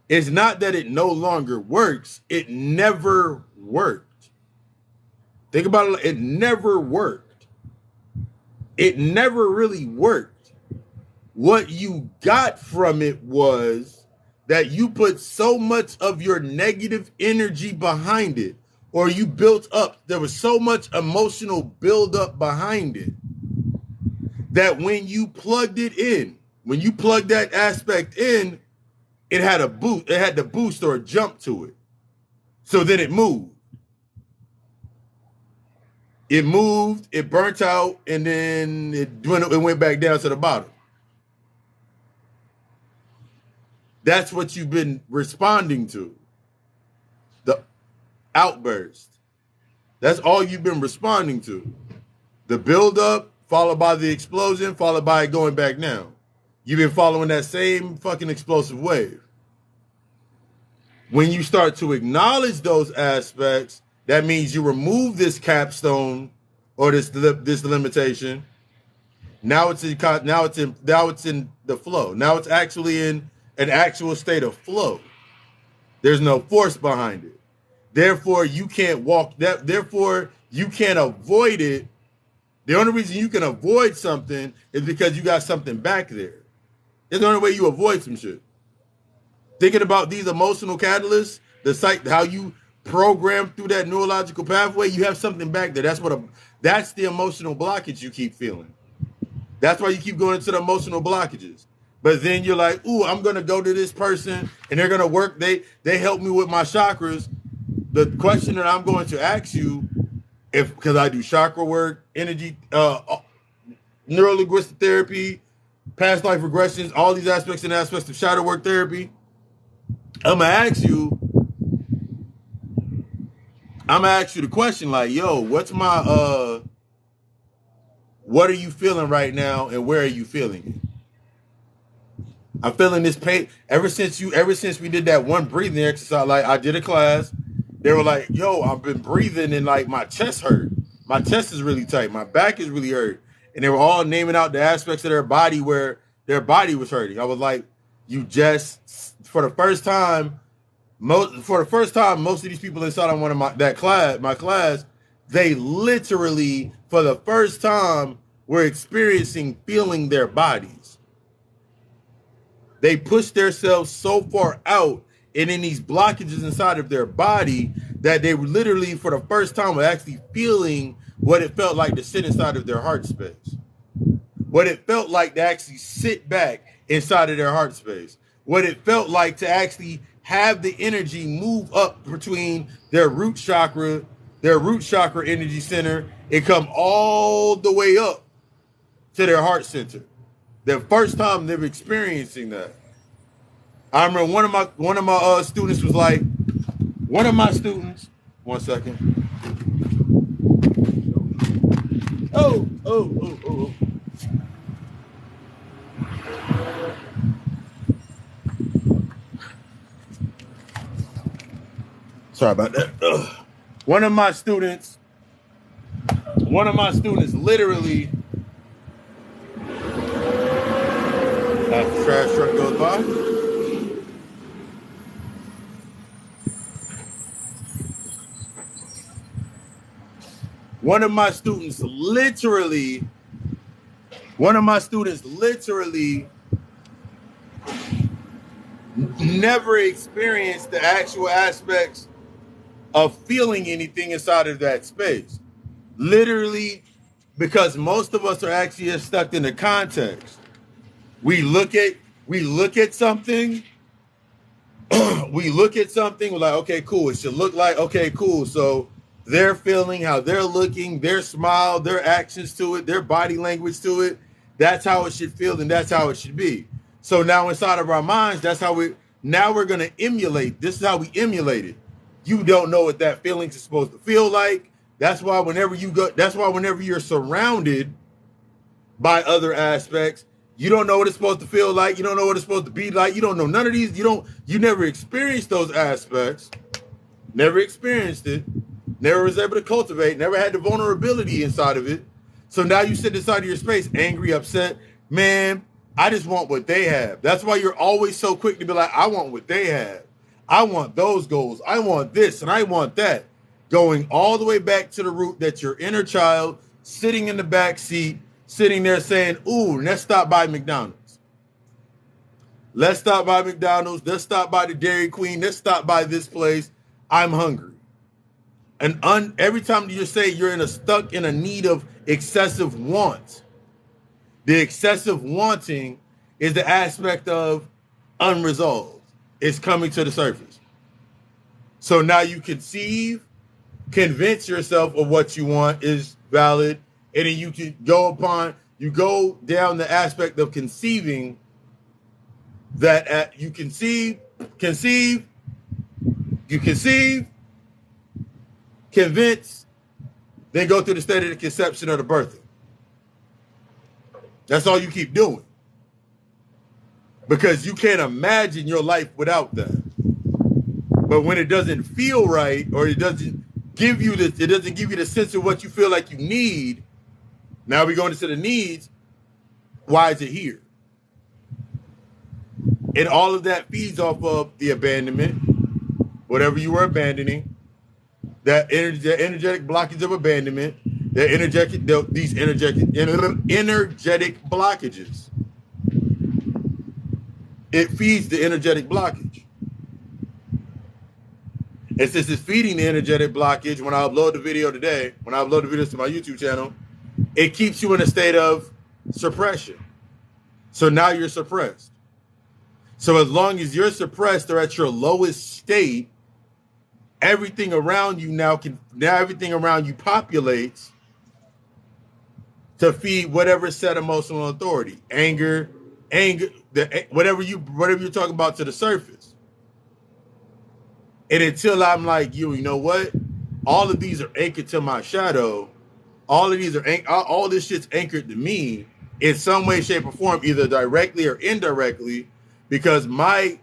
it's not that it no longer works, it never worked. Think about it, it never worked. It never really worked. What you got from it was that you put so much of your negative energy behind it, or you built up, there was so much emotional buildup behind it, that when you plugged it in, when you plugged that aspect in, it had a boost, it had the boost or a jump to it. So then it moved. It moved, it burnt out, and then it went back down to the bottom. That's what you've been responding to. The outburst. That's all you've been responding to. The buildup, followed by the explosion, followed by it going back down. You've been following that same fucking explosive wave. When you start to acknowledge those aspects, that means you remove this capstone or this limitation. Now it's in the flow. Now it's actually in an actual state of flow. There's no force behind it. Therefore, you can't walk that. Therefore, you can't avoid it. The only reason you can avoid something is because you got something back there. It's the only way you avoid some shit. Thinking about these emotional catalysts, how you program through that neurological pathway, you have something back there. That's the emotional blockage you keep feeling. That's why you keep going into the emotional blockages. But then you're like, ooh, I'm gonna go to this person and they're gonna work. They help me with my chakras. The question that I'm going to ask you, because I do chakra work, energy, neuro-linguistic therapy, past life regressions, all these aspects and aspects of shadow work therapy, I'm gonna ask you the question like, yo, what are you feeling right now and where are you feeling it? I'm feeling this pain ever since we did that one breathing exercise. Like, I did a class, they were like, yo, I've been breathing and like my chest hurt. My chest is really tight. My back is really hurt. And they were all naming out the aspects of their body where their body was hurting. I was like, you just, for the first time, most of these people inside on my class, they literally, for the first time, were feeling their bodies. They pushed themselves so far out and in these blockages inside of their body that they were literally, for the first time, were actually feeling what it felt like to sit inside of their heart space. What it felt like to actually sit back inside of their heart space. What it felt like to actually have the energy move up between their root chakra energy center, and come all the way up to their heart center. The first time they're experiencing that. I remember one of my students was like, one of my students, one second. Oh. Sorry about that. One of my students literally, as the trash truck goes by, one of my students literally never experienced the actual aspects of feeling anything inside of that space. Literally, because most of us are actually just stuck in the context. We look at something, we're like, okay, cool. It should look like, okay, cool. So their feeling, how they're looking, their smile, their actions to it, their body language to it, that's how it should feel, and that's how it should be. So now inside of our minds, we're going to emulate. This is how we emulate it. You don't know what that feeling is supposed to feel like. That's why whenever you're surrounded by other aspects, you don't know what it's supposed to feel like. You don't know what it's supposed to be like. You don't know none of these. You never experienced those aspects. Never experienced it. Never was able to cultivate. Never had the vulnerability inside of it. So now you sit inside of your space, angry, upset. Man, I just want what they have. That's why you're always so quick to be like, I want what they have. I want those goals. I want this and I want that. Going all the way back to the root that your inner child sitting in the back seat, sitting there saying, ooh, let's stop by McDonald's. Let's stop by McDonald's. Let's stop by the Dairy Queen. Let's stop by this place. I'm hungry. And every time you say you're stuck in a need of excessive want, the excessive wanting is the aspect of unresolved. It's coming to the surface. So now you convince yourself of what you want is valid, and then you can go down the aspect of conceiving that you conceive, convince, then go through the state of the conception or the birthing. That's all you keep doing. Because you can't imagine your life without that. But when it doesn't feel right, or it doesn't give you the sense of what you feel like you need, now we're going into the needs. Why is it here? And all of that feeds off of the abandonment, whatever you were abandoning, that energetic blockage of abandonment, these energetic blockages. It feeds the energetic blockage. And since it's feeding the energetic blockage, when I upload the video today, when I upload the videos to my YouTube channel, it keeps you in a state of suppression. So now you're suppressed. So as long as you're suppressed or at your lowest state, everything around you now populates to feed whatever set emotional authority, anger, whatever you're talking about to the surface. And until I'm like, you know what? All of these are anchored to my shadow. All this shit's anchored to me in some way, shape, or form, either directly or indirectly, because my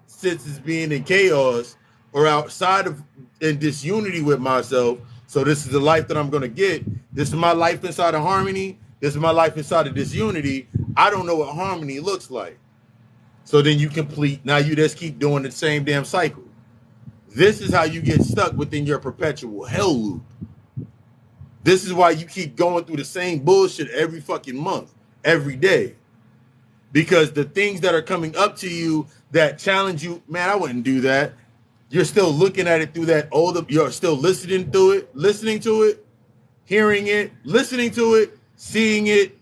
senses being in chaos or outside of in disunity with myself. So this is the life that I'm going to get. This is my life inside of harmony. This is my life inside of disunity. I don't know what harmony looks like. So then now you just keep doing the same damn cycle. This is how you get stuck within your perpetual hell loop. This is why you keep going through the same bullshit every fucking month, every day. Because the things that are coming up to you that challenge you, man, I wouldn't do that. You're still looking at it through you're still listening to it, hearing it, listening to it, seeing it.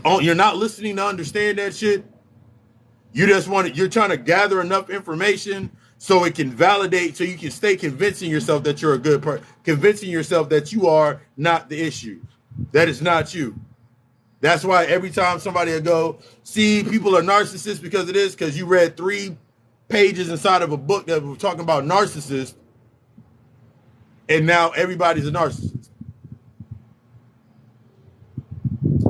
You're not listening to understand that shit. You're trying to gather enough information so it can validate, so you can stay convincing yourself that you're a good person, convincing yourself that you are not the issue, that it's not you. That's why every time somebody will go, see, people are narcissists because of this, because you read 3 pages inside of a book that was talking about narcissists, and now everybody's a narcissist.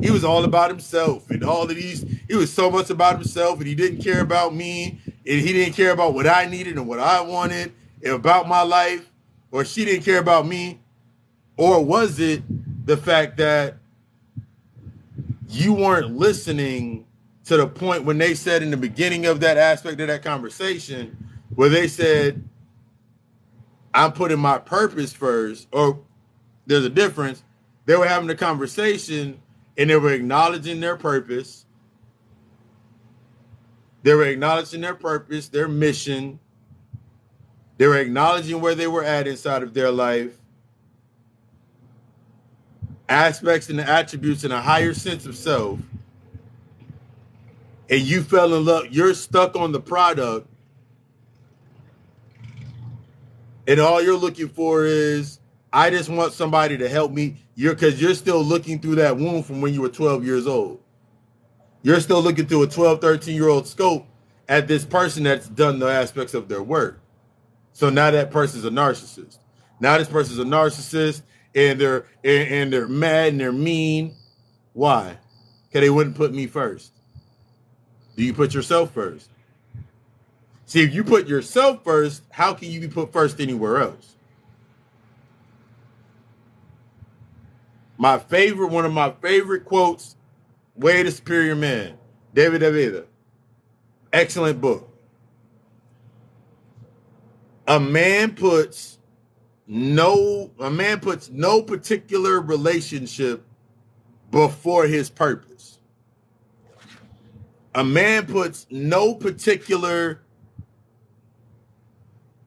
He was all about himself and all of these. He was so much about himself, and he didn't care about me, and he didn't care about what I needed and what I wanted and about my life, or she didn't care about me. Or was it the fact that you weren't listening to the point when they said in the beginning of that aspect of that conversation, where they said, I'm putting my purpose first, or there's a difference. They were having a conversation and they were acknowledging their purpose. They were acknowledging their purpose, their mission. They were acknowledging where they were at inside of their life, aspects and the attributes and a higher sense of self. And you fell in love. You're stuck on the product. And all you're looking for is, I just want somebody to help me. Because you're still looking through that wound from when you were 12 years old. You're still looking through a 12, 13-year-old scope at this person that's done the aspects of their work. So now that person's a narcissist. Now this person's a narcissist, and they're mad and they're mean. Why? Because they wouldn't put me first. Do you put yourself first? See, if you put yourself first, how can you be put first anywhere else? One of my favorite quotes, Way the Superior Man, David Avila. Excellent book. A man puts no particular relationship before his purpose. A man puts no particular.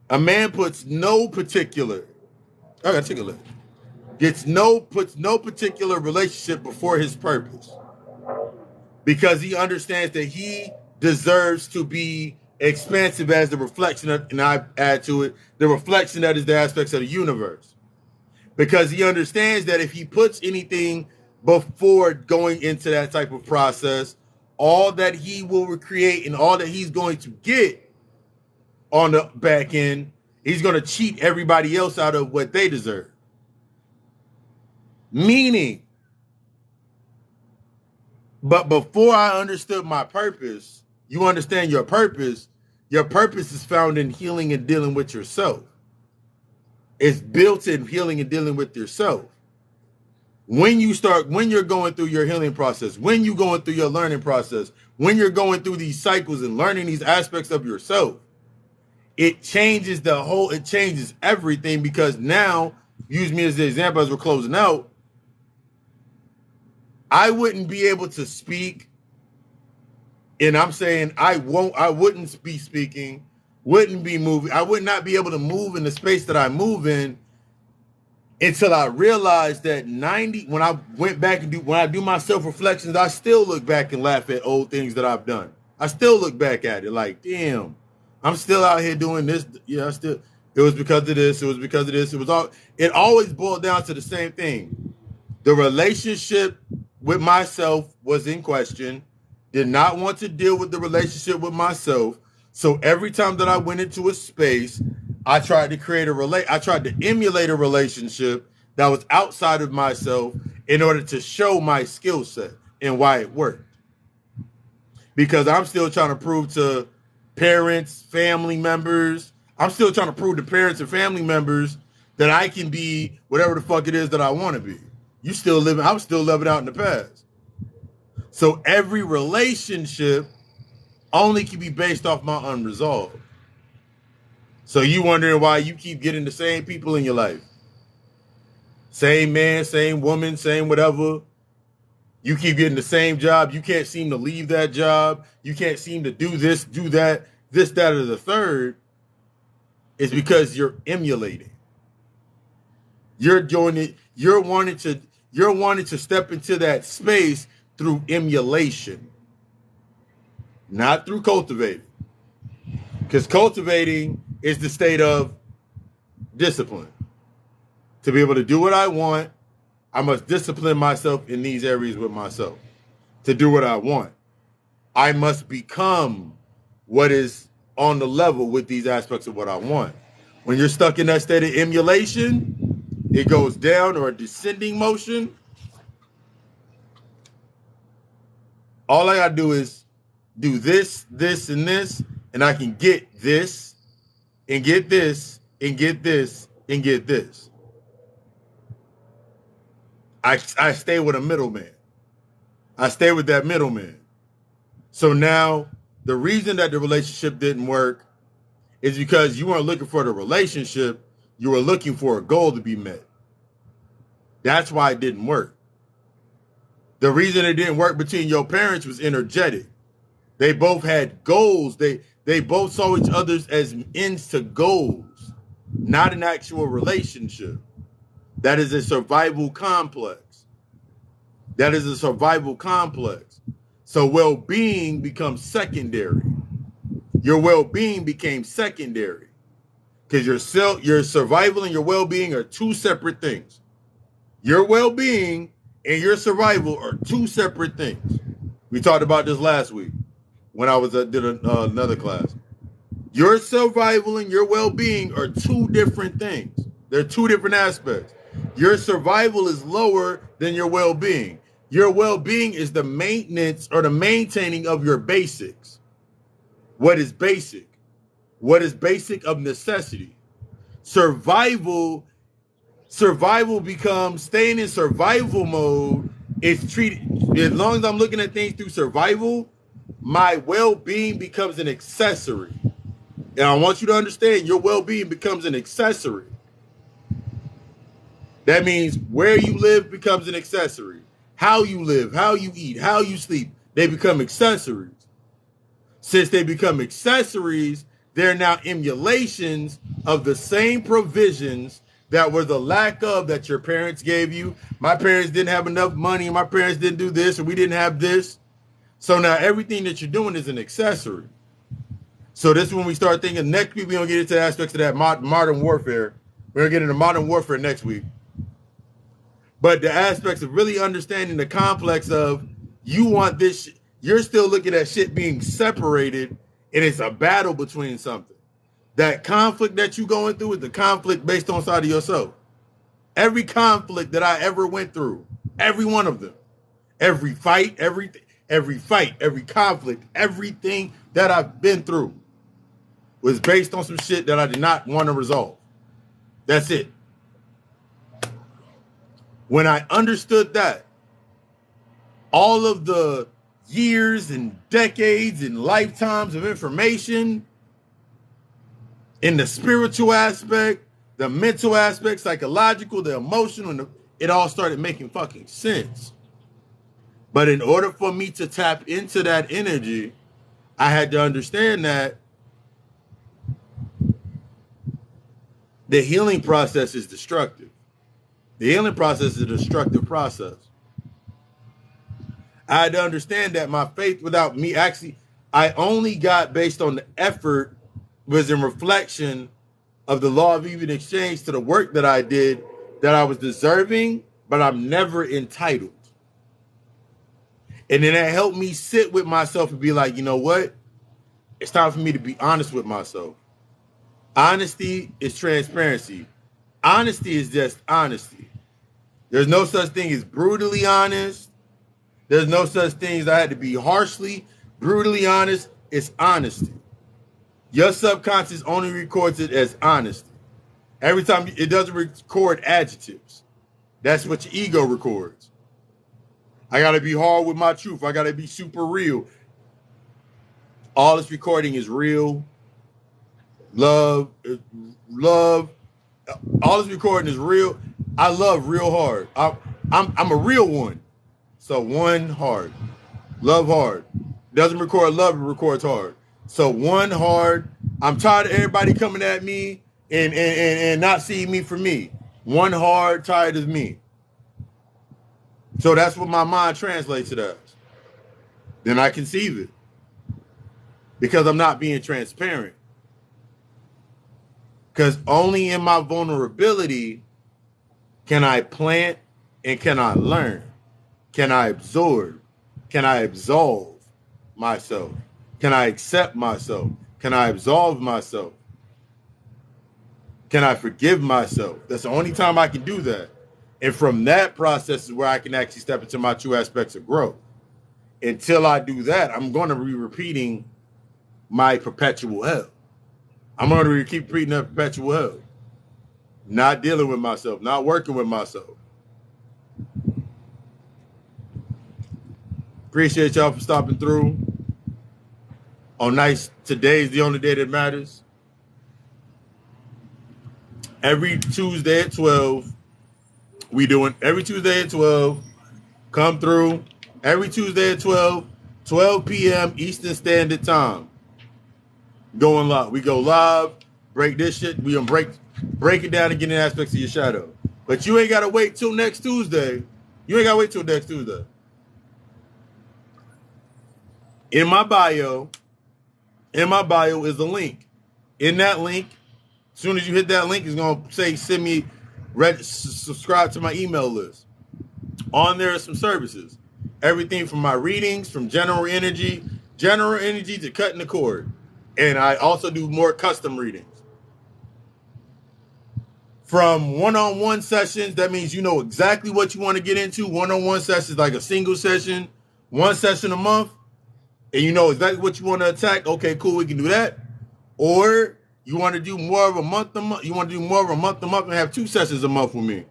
I gotta take a look. Puts no particular relationship before his purpose, because he understands that he deserves to be expansive as the reflection of, and I add to it, the reflection that is the aspects of the universe. Because he understands that if he puts anything before going into that type of process, all that he will create and all that he's going to get on the back end, he's going to cheat everybody else out of what they deserve. Meaning, but before I understood my purpose, you understand your purpose. Your purpose is found in healing and dealing with yourself. It's built in healing and dealing with yourself. When you're going through your healing process, when you're going through your learning process, when you're going through these cycles and learning these aspects of yourself, it changes everything, because now, use me as the example as we're closing out, I wouldn't be able to speak, and I'm saying I wouldn't be speaking, wouldn't be moving, I would not be able to move in the space that I move in until I realized that when I do my self-reflections, I still look back and laugh at old things that I've done. I still look back at it like, damn, I'm still out here doing this. Yeah, it was because of this. It was because of this. It always boiled down to the same thing. The relationship with myself was in question. Did not want to deal with the relationship with myself. So every time that I went into a space, I tried to emulate a relationship that was outside of myself in order to show my skill set and why it worked. Because I'm still trying to prove to parents, family members, I'm still trying to prove to parents and family members that I can be whatever the fuck it is that I want to be. I'm still living out in the past. So every relationship only can be based off my unresolved. So you wondering why you keep getting the same people in your life. Same man, same woman, same whatever. You keep getting the same job. You can't seem to leave that job. You can't seem to do this, do that, this, that, or the third. It's because you're emulating. You're doing it. You're wanting to step into that space through emulation. not through cultivating. Because cultivating is the state of discipline. To be able to do what I want, I must discipline myself in these areas with myself. To do what I want, I must become what is on the level with these aspects of what I want. When you're stuck in that state of emulation, it goes down or a descending motion. All I gotta do is do this, this, and this, and I can get this, and get this, and get this, and get this. I stay with a middleman. I stay with that middleman. So now the reason that the relationship didn't work is because you weren't looking for the relationship, you were looking for a goal to be met. That's why it didn't work. The reason it didn't work between your parents was energetic. They both had goals. They both saw each other as ends to goals, not an actual relationship. That is a survival complex. That is a survival complex. So well-being becomes secondary. Your well-being became secondary because your survival and your well-being are two separate things. Your well-being and your survival are two separate things. We talked about this last week when I did another class. Your survival and your well-being are two different things. They're two different aspects. Your survival is lower than your well-being. Your well-being is the maintenance or the maintaining of your basics. What is basic? What is basic of necessity? Survival becomes staying in survival mode. It's treated, as long as I'm looking at things through survival, my well-being becomes an accessory. And I want you to understand your well-being becomes an accessory. That means where you live becomes an accessory. How you live, how you eat, how you sleep, they become accessories. Since they become accessories, they're now emulations of the same provisions that were the lack of that your parents gave you. My parents didn't have enough money, my parents didn't do this, or we didn't have this. So now everything that you're doing is an accessory. So this is when we start thinking, next week we're going to get into aspects of that modern warfare. We're going to get into modern warfare next week. But the aspects of really understanding the complex of you want this, you're still looking at shit being separated and it's a battle between something. That conflict that you're going through is the conflict based on side of yourself. Every conflict that I ever went through, every one of them, every fight, every conflict, everything that I've been through was based on some shit that I did not want to resolve. That's it. When I understood that, all of the years and decades and lifetimes of information in the spiritual aspect, the mental aspect, psychological, the emotional, it all started making fucking sense. But in order for me to tap into that energy, I had to understand that the healing process is destructive. The healing process is a destructive process. I had to understand that my faith without me I only got based on the effort was in reflection of the law of even exchange to the work that I did that I was deserving, but I'm never entitled. And then that helped me sit with myself and be like, you know what? It's time for me to be honest with myself. Honesty is transparency. Honesty is just honesty. There's no such thing as brutally honest. There's no such thing as I had to be harshly, brutally honest. It's honesty. Your subconscious only records it as honesty. Every time it doesn't record adjectives. That's what your ego records. I got to be hard with my truth. I got to be super real. All it's recording is real, love. All it's recording is real. I love real hard. I'm a real one. So one hard. Love hard. Doesn't record love, it records hard. So one hard. I'm tired of everybody coming at me and not seeing me for me. One hard, tired of me. So that's what my mind translates it as. Then I conceive it. because I'm not being transparent. Because only in my vulnerability can I plant and can I learn? Can I absorb? Can I absolve myself? Can I accept myself? Can I absolve myself? Can I forgive myself? That's the only time I can do that. And from that process is where I can actually step into my true aspects of growth. Until I do that, I'm going to be repeating my perpetual hell. I'm going to keep repeating that perpetual hell. Not dealing with myself, not working with myself. Appreciate y'all for stopping through. On nice, today's the only day that matters. Every Tuesday at 12, every Tuesday at 12, come through. Every Tuesday at 12 p.m. Eastern Standard Time. Going live. We go live, break this shit. We gonna break it down and get in aspects of your shadow. But you ain't gotta wait till next Tuesday. In my bio is a link. In that link, as soon as you hit that link, it's gonna say subscribe to my email list. On there are some services. Everything from my readings, from general energy to cutting the cord. And I also do more custom readings. From one-on-one sessions, that means you know exactly what you want to get into. One-on-one sessions, like a single session, one session a month, and you know exactly what you want to attack. Okay, cool, we can do that. Or you want to do more of a month a month. You want to do more of a month a month and have 2 sessions a month with me.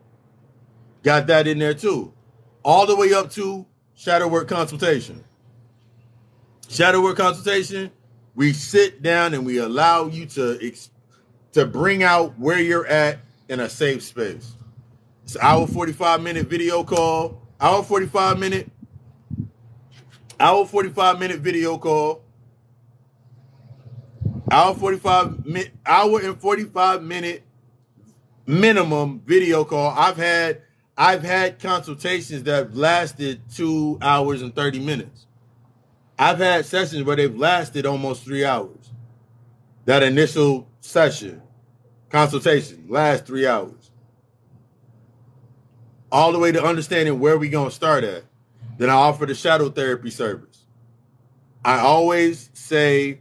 Got that in there too. All the way up to shadow work consultation. Shadow work consultation, we sit down and we allow you to bring out where you're at in a safe space. It's an hour 45-minute video call. Hour 45 minute video call. Hour and 45 minute minimum video call. I've had consultations that lasted 2 hours and 30 minutes. I've had sessions where they've lasted almost 3 hours. That initial session, consultation, lasts 3 hours. All the way to understanding where we going to start at. Then I offer the shadow therapy service. I always say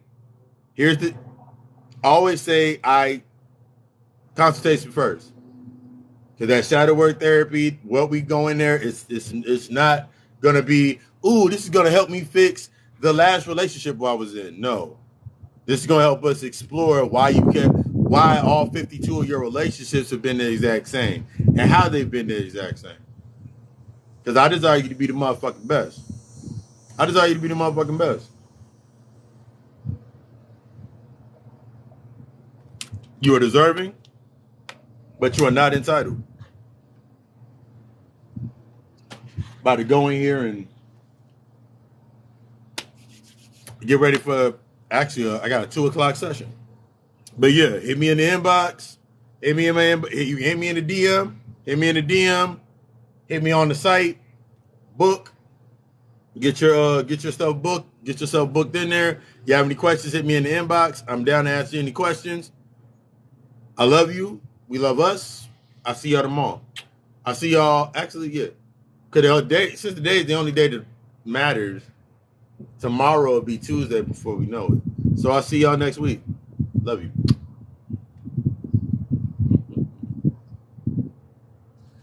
consultation first. Because that shadow work therapy, what we go in there, it's not going to be, ooh, this is going to help me fix the last relationship I was in. No. This is going to help us explore why all 52 of your relationships have been the exact same and how they've been the exact same. Because I desire you to be the motherfucking best. You are deserving, but you are not entitled. About to go in here and get ready for, actually, I got a 2 o'clock session. But yeah, hit me in the inbox. Hit me in the DM. Hit me on the site. Book. Get yourself booked. Get yourself booked in there. You have any questions, hit me in the inbox. I'm down to answer any questions. I love you. We love us. I'll see y'all tomorrow. I'll see y'all, actually, yeah. Because since today is the only day that matters, tomorrow will be Tuesday before we know it. So I'll see y'all next week. Love you.